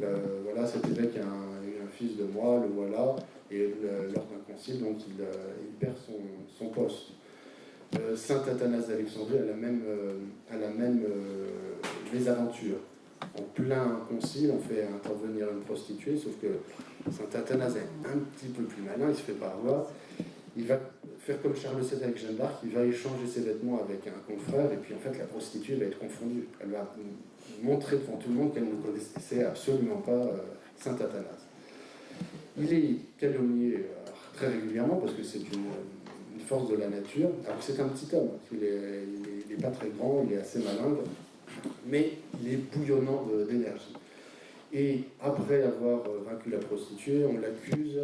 voilà, cet évêque a un fils de moi, le voilà, et lors d'un concile, donc il perd son poste. Saint Athanase d'Alexandrie a la même mésaventure. en plein concile, on fait intervenir une prostituée, sauf que saint Athanase est un petit peu plus malin, il se fait pas avoir. Il va faire comme Charles VII avec Jeanne d'Arc, il va échanger ses vêtements avec un confrère, et puis en fait la prostituée va être confondue. Elle va montrer devant tout le monde qu'elle ne connaissait absolument pas saint Athanase. Il est calomnié très régulièrement parce que c'est une force de la nature. Alors c'est un petit homme, il n'est pas très grand, il est assez malingre, mais il est bouillonnant d'énergie. Et après avoir vaincu la prostituée, on l'accuse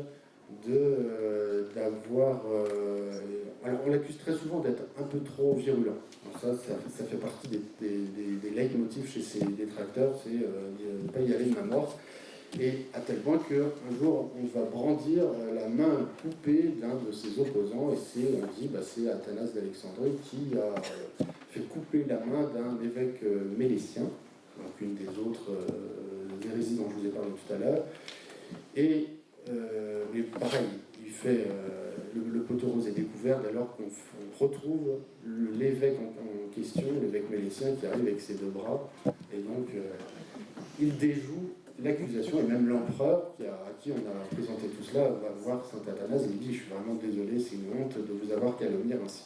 d'avoir... alors on l'accuse très souvent d'être un peu trop virulent. Ça fait partie des leitmotifs chez ses détracteurs, c'est de ne pas y aller de main morte. Et à tel point qu'un jour, on va brandir la main coupée d'un de ses opposants, et on dit c'est Athanase d'Alexandrie qui a fait couper la main d'un évêque mélésien, donc une des autres hérésies dont je vous ai parlé tout à l'heure. Et mais pareil, il fait le pot rose est découvert dès lors qu'on retrouve l'évêque en question, l'évêque mélésien qui arrive avec ses deux bras, et donc il déjoue l'accusation, et même l'empereur à qui on a présenté tout cela va voir saint Athanase et lui dit « Je suis vraiment désolé, c'est une honte de vous avoir calomnié ainsi ».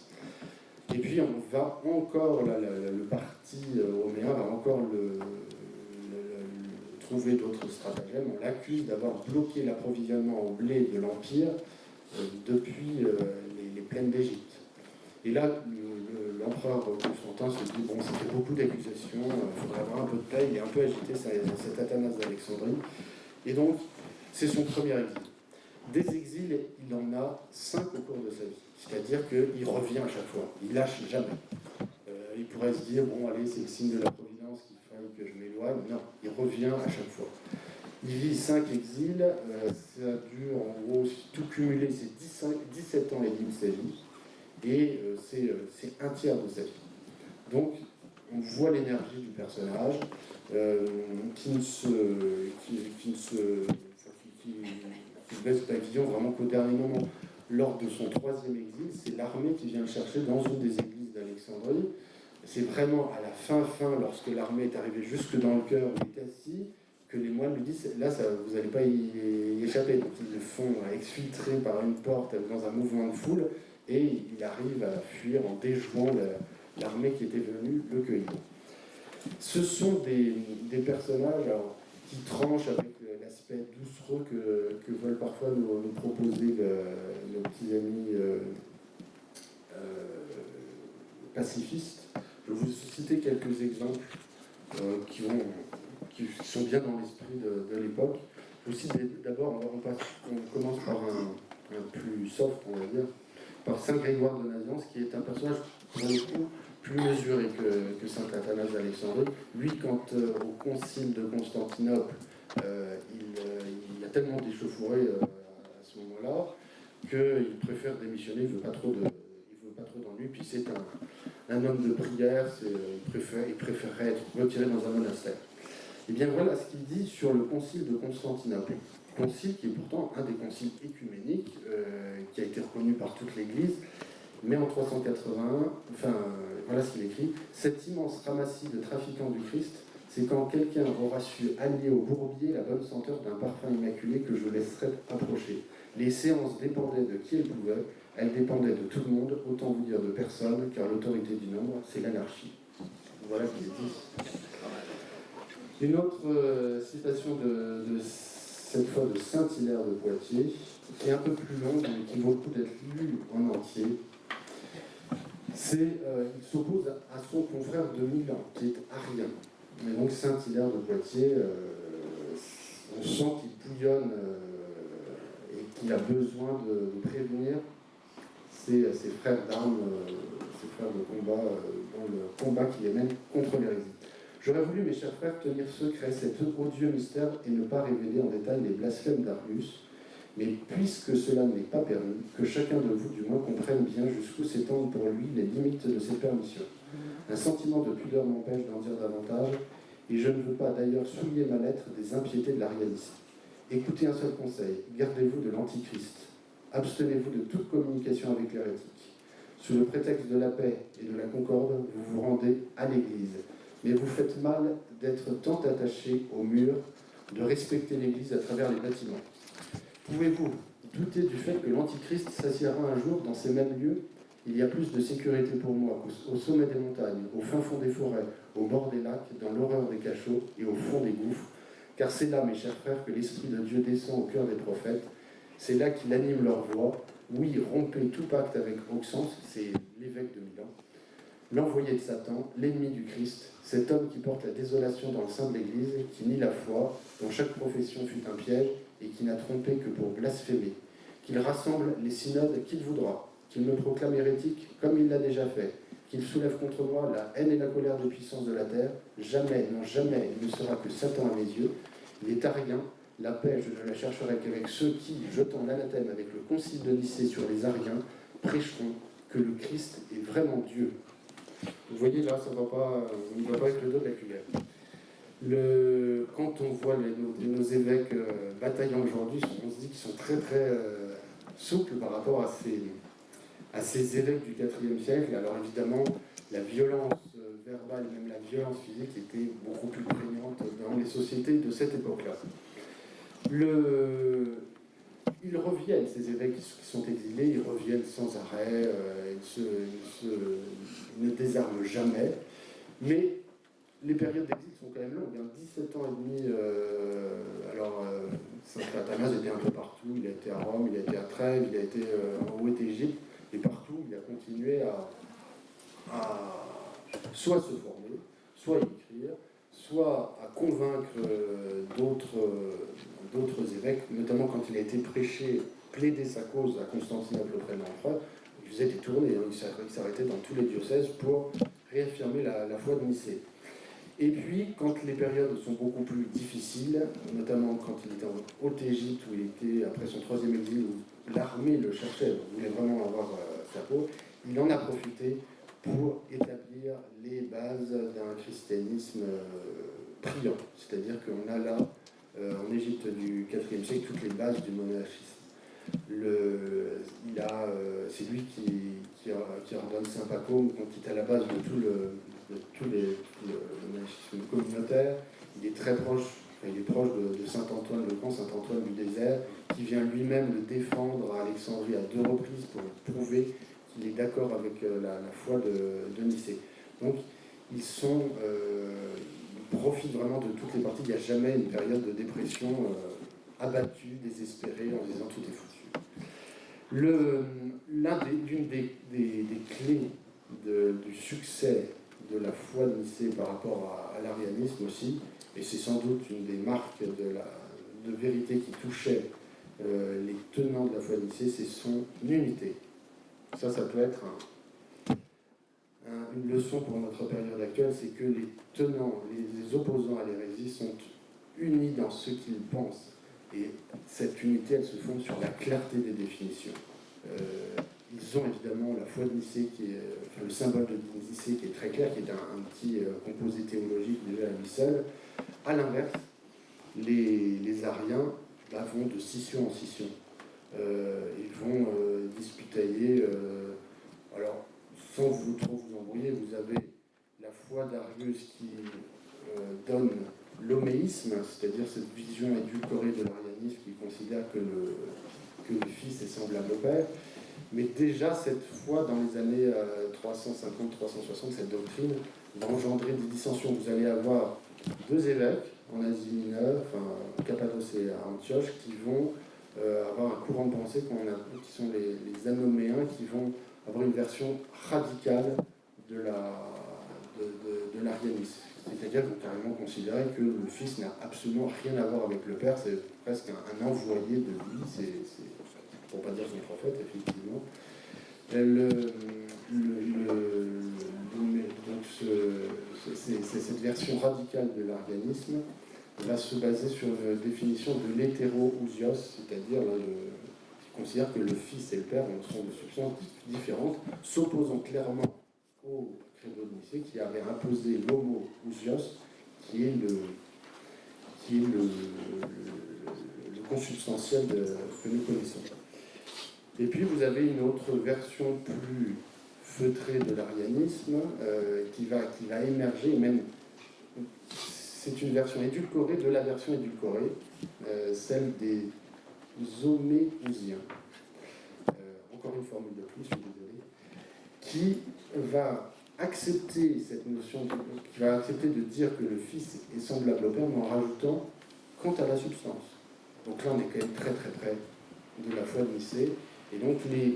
Et puis on va encore, le parti roméen va encore trouver d'autres stratagèmes. On l'accuse d'avoir bloqué l'approvisionnement au blé de l'Empire depuis les plaines d'Égypte. Et là, l'empereur Constantin se dit « Bon, ça fait beaucoup d'accusations, il faudrait avoir un peu de paix ». Il est un peu agité, cet Athanase d'Alexandrie. Et donc, c'est son premier exil. Des exils, il en a 5 au cours de sa vie. C'est-à-dire qu'il revient à chaque fois, il lâche jamais. Il pourrait se dire « Bon, allez, c'est le signe de la Providence qu'il faille que je m'éloigne ». Non, il revient à chaque fois. Il vit 5 exils, ça dure en gros, tout cumulé, c'est 17 ans et demi de sa vie. Et c'est un tiers de sa vie. Donc, on voit l'énergie du personnage qui baisse pavillon vraiment qu'au dernier moment. Lors de son 3e exil, c'est l'armée qui vient le chercher dans une des églises d'Alexandrie. C'est vraiment à la fin, lorsque l'armée est arrivée jusque dans le cœur où il est assis, que les moines lui disent « Là, vous n'allez pas y échapper ». Donc, ils le font exfiltrer par une porte dans un mouvement de foule. Et il arrive à fuir en déjouant l'armée qui était venue le cueillir. Ce sont des personnages qui tranchent avec l'aspect doucereux que veulent parfois nous proposer nos petits amis pacifistes. Je vais vous citer quelques exemples qui sont bien dans l'esprit de l'époque. Je vous cite d'abord, on commence par un plus soft, on va dire, par saint Grégoire de Nazianze, qui est un personnage, pour le coup, plus mesuré que saint Athanase d'Alexandrie. Lui, quand au concile de Constantinople, il a tellement d'échauffourées à ce moment-là, qu'il préfère démissionner, il ne veut pas trop d'ennui, puis c'est un homme de prière, il préférerait être retiré dans un monastère. Et bien voilà ce qu'il dit sur le concile de Constantinople. Concile qui est pourtant un des conciles écuméniques, qui a été reconnu par toute l'Église, mais en 381, voilà ce qu'il écrit. Cette immense ramassis de trafiquants du Christ, c'est quand quelqu'un aura su allier au bourbier la bonne senteur d'un parfum immaculé que je laisserai approcher. Les séances dépendaient de qui elles pouvaient, elles dépendaient de tout le monde, autant vous dire de personne, car l'autorité du nombre, c'est l'anarchie. Voilà ce qu'il dit. Une autre citation cette fois de saint Hilaire de Poitiers, qui est un peu plus longue, mais qui vaut le coup d'être lue en entier. Il s'oppose à son confrère de Milan, qui est arien. Mais donc saint Hilaire de Poitiers, on sent qu'il bouillonne et qu'il a besoin de prévenir ses frères d'armes, ses frères de combat, dans le combat qui les mène contre l'hérésie. J'aurais voulu, mes chers frères, tenir secret cet odieux mystère et ne pas révéler en détail les blasphèmes d'Arius, mais puisque cela n'est pas permis, que chacun de vous, du moins, comprenne bien jusqu'où s'étendent pour lui les limites de ses permissions. Un sentiment de pudeur m'empêche d'en dire davantage, et je ne veux pas d'ailleurs souiller ma lettre des impiétés de l'arianisme. Écoutez un seul conseil, gardez-vous de l'antichrist, abstenez-vous de toute communication avec l'hérétique. Sous le prétexte de la paix et de la concorde, vous vous rendez à l'Église. mais vous faites mal d'être tant attaché au mur, de respecter l'Église à travers les bâtiments. Pouvez-vous douter du fait que l'Antichrist s'assiera un jour dans ces mêmes lieux? Il y a plus de sécurité pour moi qu'au sommet des montagnes, au fin fond des forêts, au bord des lacs, dans l'horreur des cachots et au fond des gouffres, car c'est là, mes chers frères, que l'Esprit de Dieu descend au cœur des prophètes. C'est là qu'il anime leur voix. Oui, rompez tout pacte avec Auxence, c'est l'évêque de Milan, l'envoyé de Satan, l'ennemi du Christ, cet homme qui porte la désolation dans le sein de l'Église, qui nie la foi, dont chaque profession fut un piège, et qui n'a trompé que pour blasphémer. Qu'il rassemble les synodes qu'il voudra, qu'il me proclame hérétique comme il l'a déjà fait, qu'il soulève contre moi la haine et la colère des puissances de la terre. Jamais, non jamais, il ne sera que Satan à mes yeux. Il est arien. La paix, je ne la chercherai qu'avec ceux qui, jetant l'anathème avec le concile de Nicée sur les ariens, prêcheront que le Christ est vraiment Dieu. Vous voyez là, ça va pas, on ne va pas avec le dos de la cuillère. Quand on voit nos évêques bataillant aujourd'hui, on se dit qu'ils sont très très souples par rapport à ces évêques du IVe siècle. Alors évidemment, la violence verbale et même la violence physique était beaucoup plus prégnante dans les sociétés de cette époque-là. Ils reviennent, ces évêques qui sont exilés, ils reviennent sans arrêt, ils ne désarment jamais, mais les périodes d'exil sont quand même longues, 17 ans et demi. Saint Athanase était un peu partout, il a été à Rome, il a été à Trèves, il a été en Haute-Égypte, et partout il a continué à soit se former, soit écrire, soit à convaincre d'autres évêques, notamment quand il a été prêché, plaider sa cause à Constantinople auprès de l'empereur. Il faisait des tournées, il s'arrêtait dans tous les diocèses pour réaffirmer la foi de Nicée. Et puis, quand les périodes sont beaucoup plus difficiles, notamment quand il était en Haute-Égypte, où il était après son 3e exil, où l'armée le cherchait, voulait vraiment avoir sa peau, il en a profité pour établir les bases d'un christianisme priant. C'est-à-dire qu'on a là, en Égypte du IVe siècle, toutes les bases du monachisme. C'est lui qui ordonne Saint Pacôme, qui est à la base de tout le monachisme communautaire. Il est très proche, de Saint Antoine le Grand, Saint Antoine du désert, qui vient lui-même le défendre à Alexandrie à 2 reprises pour prouver qu'il est d'accord avec la foi de Nicée. Donc, ils profitent vraiment de toutes les parties. Il n'y a jamais une période de dépression abattue, désespérée, en disant tout est foutu. L'une des clés du succès de la foi de Nicée par rapport à l'arianisme aussi, et c'est sans doute une des marques de vérité qui touchait les tenants de la foi de Nicée, c'est son unité. Ça peut être une leçon pour notre période actuelle, c'est que les tenants, les opposants à l'hérésie sont unis dans ce qu'ils pensent. Et cette unité, elle se fonde sur la clarté des définitions. Ils ont évidemment la foi de Nicée, le symbole de Nicée qui est très clair, qui est un petit composé théologique déjà à lui seul. À l'inverse, les ariens vont de scission en scission. Ils vont disputailler. Alors, sans trop vous embrouiller, vous avez la foi d'Arius qui donne l'homéisme, c'est-à-dire cette vision édulcorée de l'arianisme qui considère que le Fils est semblable au Père. Mais déjà, cette foi, dans les années 350-360, cette doctrine va engendrer des dissensions. Vous allez avoir 2 évêques en Asie mineure, Cappadoce et à Antioche, qui vont avoir un courant de pensée qui sont les anoméens, qui vont avoir une version radicale de l'arianisme. C'est-à-dire qu'ils vont carrément considérer que le Fils n'a absolument rien à voir avec le Père, c'est presque un envoyé de lui, pour ne pas dire son prophète, effectivement. Cette version radicale de l'arianisme va se baser sur une définition de l'hétéro-ousios, c'est-à-dire qui considère que le Fils et le Père sont de substances différentes, s'opposant clairement au credo de Nicée qui avait imposé l'homo-ousios, qui est le consubstantiel que nous connaissons. Et puis vous avez une autre version plus feutrée de l'arianisme qui va émerger, même c'est une version édulcorée de la version édulcorée, celle des Homéousiens. Encore une formule de plus, je suis désolé, qui va accepter cette notion, qui va accepter de dire que le Fils est semblable au Père, mais en rajoutant quant à la substance. Donc là, on est quand même très très près de la foi de Nicée. Et donc les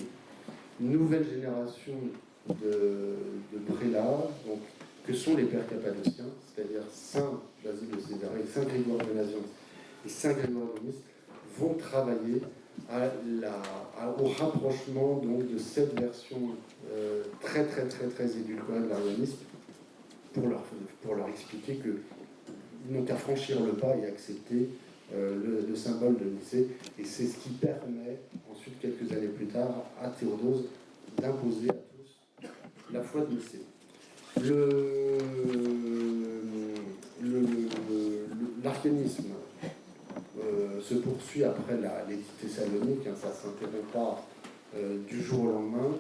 nouvelles générations de prélats, donc, que sont les pères cappadociens, c'est-à-dire Saint Basile de Césarée, Saint Grégoire de Nazianze et Saint Grégoire de Nice, vont travailler au rapprochement donc, de cette version très très très très édulcorée de l'arianisme pour leur expliquer qu'ils n'ont qu'à franchir le pas et accepter le symbole de Nicée. Et c'est ce qui permet ensuite, quelques années plus tard, à Théodose d'imposer à tous la foi de Nicée. L'arianisme se poursuit après l'édit thessalonique, ça ne s'interrompt pas du jour au lendemain.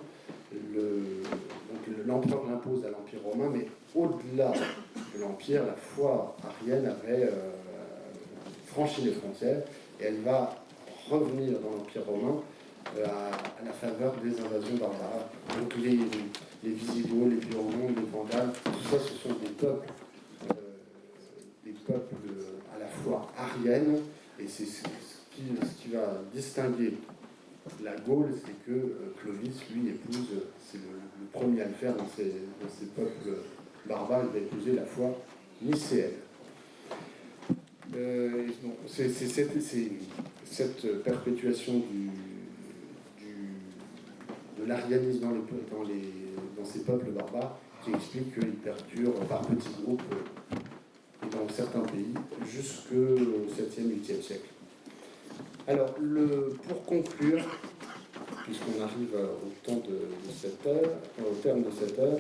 L'empereur l'impose à l'Empire romain, mais au-delà de l'Empire, la foi arienne avait franchi les frontières et elle va revenir dans l'Empire romain à la faveur des invasions barbares. Donc les Visigoths, les Burgondes, les Vandales, tout ça, ce sont des peuples à la fois ariennes, et c'est ce qui va distinguer la Gaule, c'est que Clovis, lui, épouse, c'est le premier à le faire dans ces peuples barbares, il va épouser la foi nicéenne. C'est cette perpétuation de l'arianisme dans ces peuples barbares qui explique qu'ils perdurent par petits groupes dans certains pays jusqu'au 7e, 8e siècle. Alors, pour conclure, puisqu'on arrive au terme de cette heure,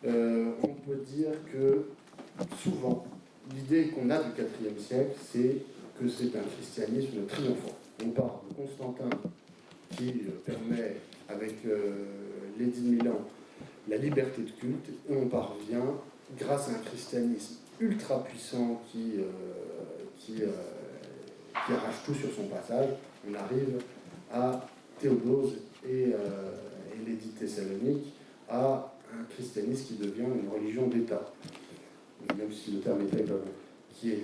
on peut dire que souvent, l'idée qu'on a du IVe siècle, c'est que c'est un christianisme triomphant. On parle de Constantin qui permet, avec l'édit de Milan, la liberté de culte, et on parvient, grâce à un christianisme ultra puissant qui arrache tout sur son passage, on arrive à Théodose et l'édit thessalonique, à un christianisme qui devient une religion d'État, même si le terme État est pas bon, qui est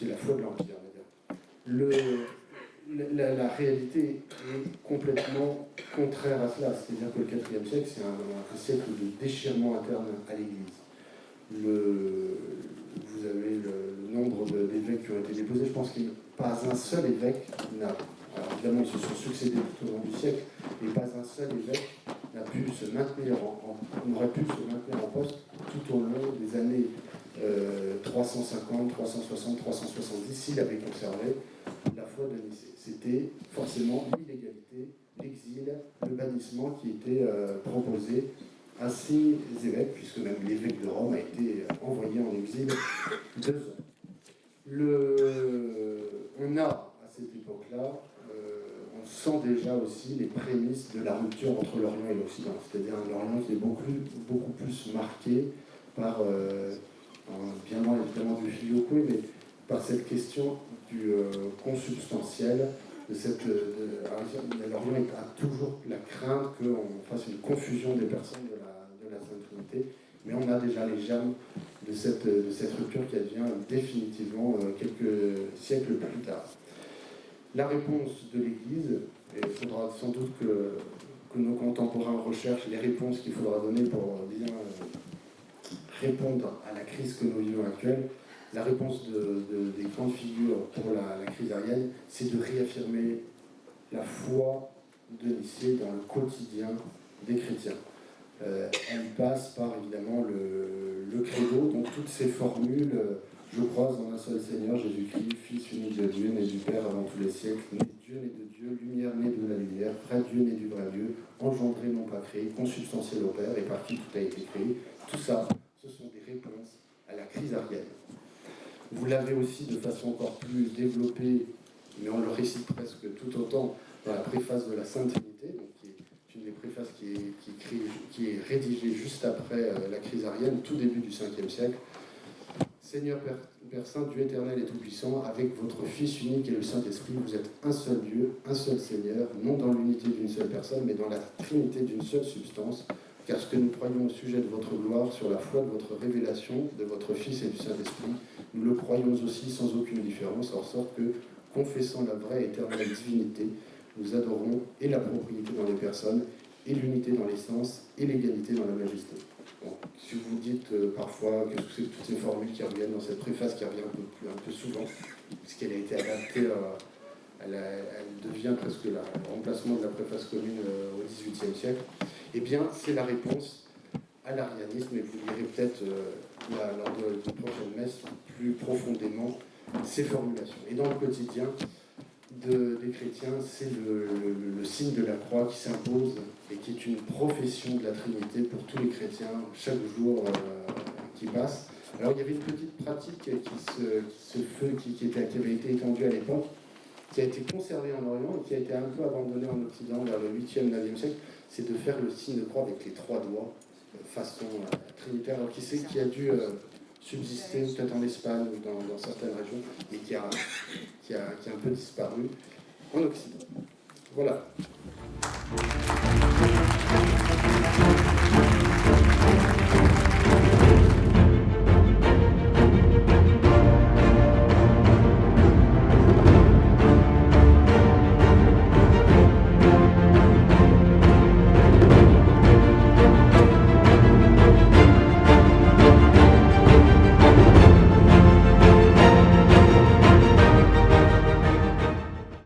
la foi de l'Empire, on va dire. La réalité est complètement contraire à cela, c'est-à-dire que le IVe siècle, c'est un siècle de déchirement interne à l'Église. Vous avez le nombre d'évêques qui ont été déposés. Je pense qu'il n'y a pas un seul évêque n'a. Alors évidemment, ils se sont succédés tout au long du siècle, mais pas un seul évêque n'a pu se maintenir n'aurait pu se maintenir en poste tout au long des années 350, 360, 370, s'il avait conservé la foi de Nicée. C'était forcément l'illégalité, l'exil, le bannissement qui était proposé à ces évêques, puisque même l'évêque de Rome a été envoyé en exil 2 ans. On a, à cette époque-là, on sent déjà aussi les prémices de la rupture entre l'Orient et l'Occident, c'est-à-dire un Orient qui est beaucoup plus marqué par, bien loin évidemment du filioque, mais par cette question du consubstantiel. L'Orient a toujours la crainte qu'on fasse une confusion des personnes de la Sainte Trinité, mais on a déjà les germes de cette rupture qui advient définitivement quelques siècles plus tard. La réponse de l'Église, et il faudra sans doute que nos contemporains recherchent les réponses qu'il faudra donner pour bien répondre à la crise que nous vivons actuelle. La réponse des grandes figures pour la crise arienne, c'est de réaffirmer la foi de Nicée dans le quotidien des chrétiens. Elle passe par évidemment le credo, donc toutes ces formules, je crois en un seul Seigneur, Jésus-Christ, Fils unique de Dieu, né du Père avant tous les siècles, né de Dieu, né de Dieu, lumière née de la lumière, vrai Dieu, né du vrai Dieu, engendré non pas créé, consubstantiel au Père, et par qui tout a été créé. Tout ça, ce sont des réponses à la crise arienne. Vous l'avez aussi de façon encore plus développée, mais on le récite presque tout autant dans la préface de la Sainte Trinité, donc qui est une des préfaces qui est rédigée juste après la crise arienne, tout début du 5e siècle. Seigneur Père Saint, Dieu éternel et tout-puissant, avec votre Fils unique et le Saint-Esprit, vous êtes un seul Dieu, un seul Seigneur, non dans l'unité d'une seule personne, mais dans la trinité d'une seule substance, car ce que nous croyons au sujet de votre gloire, sur la foi de votre révélation, de votre Fils et du Saint-Esprit, nous le croyons aussi sans aucune différence, en sorte que, confessant la vraie et éternelle divinité, nous adorons et la propriété dans les personnes, et l'unité dans l'essence, et l'égalité dans la majesté. Bon, si vous dites parfois qu'est-ce que c'est que toutes ces formules qui reviennent dans cette préface qui revient un peu souvent, puisqu'elle a été adaptée, elle devient presque le remplacement de la préface commune au XVIIIe siècle, eh bien c'est la réponse à l'arianisme, et vous lirez peut-être lors de prochaine messe plus profondément ces formulations. Et dans le quotidien des chrétiens, c'est le signe de la croix qui s'impose et qui est une profession de la Trinité pour tous les chrétiens chaque jour qui passe. Alors il y avait une petite pratique qui avait été étendue à l'époque, qui a été conservée en Orient et qui a été un peu abandonnée en Occident vers le 8e, 9e siècle, c'est de faire le signe de croix avec les 3 doigts, façon trinitaire, alors qui a dû subsister peut-être en Espagne ou dans certaines régions, et qui a un peu disparu en Occident. Voilà.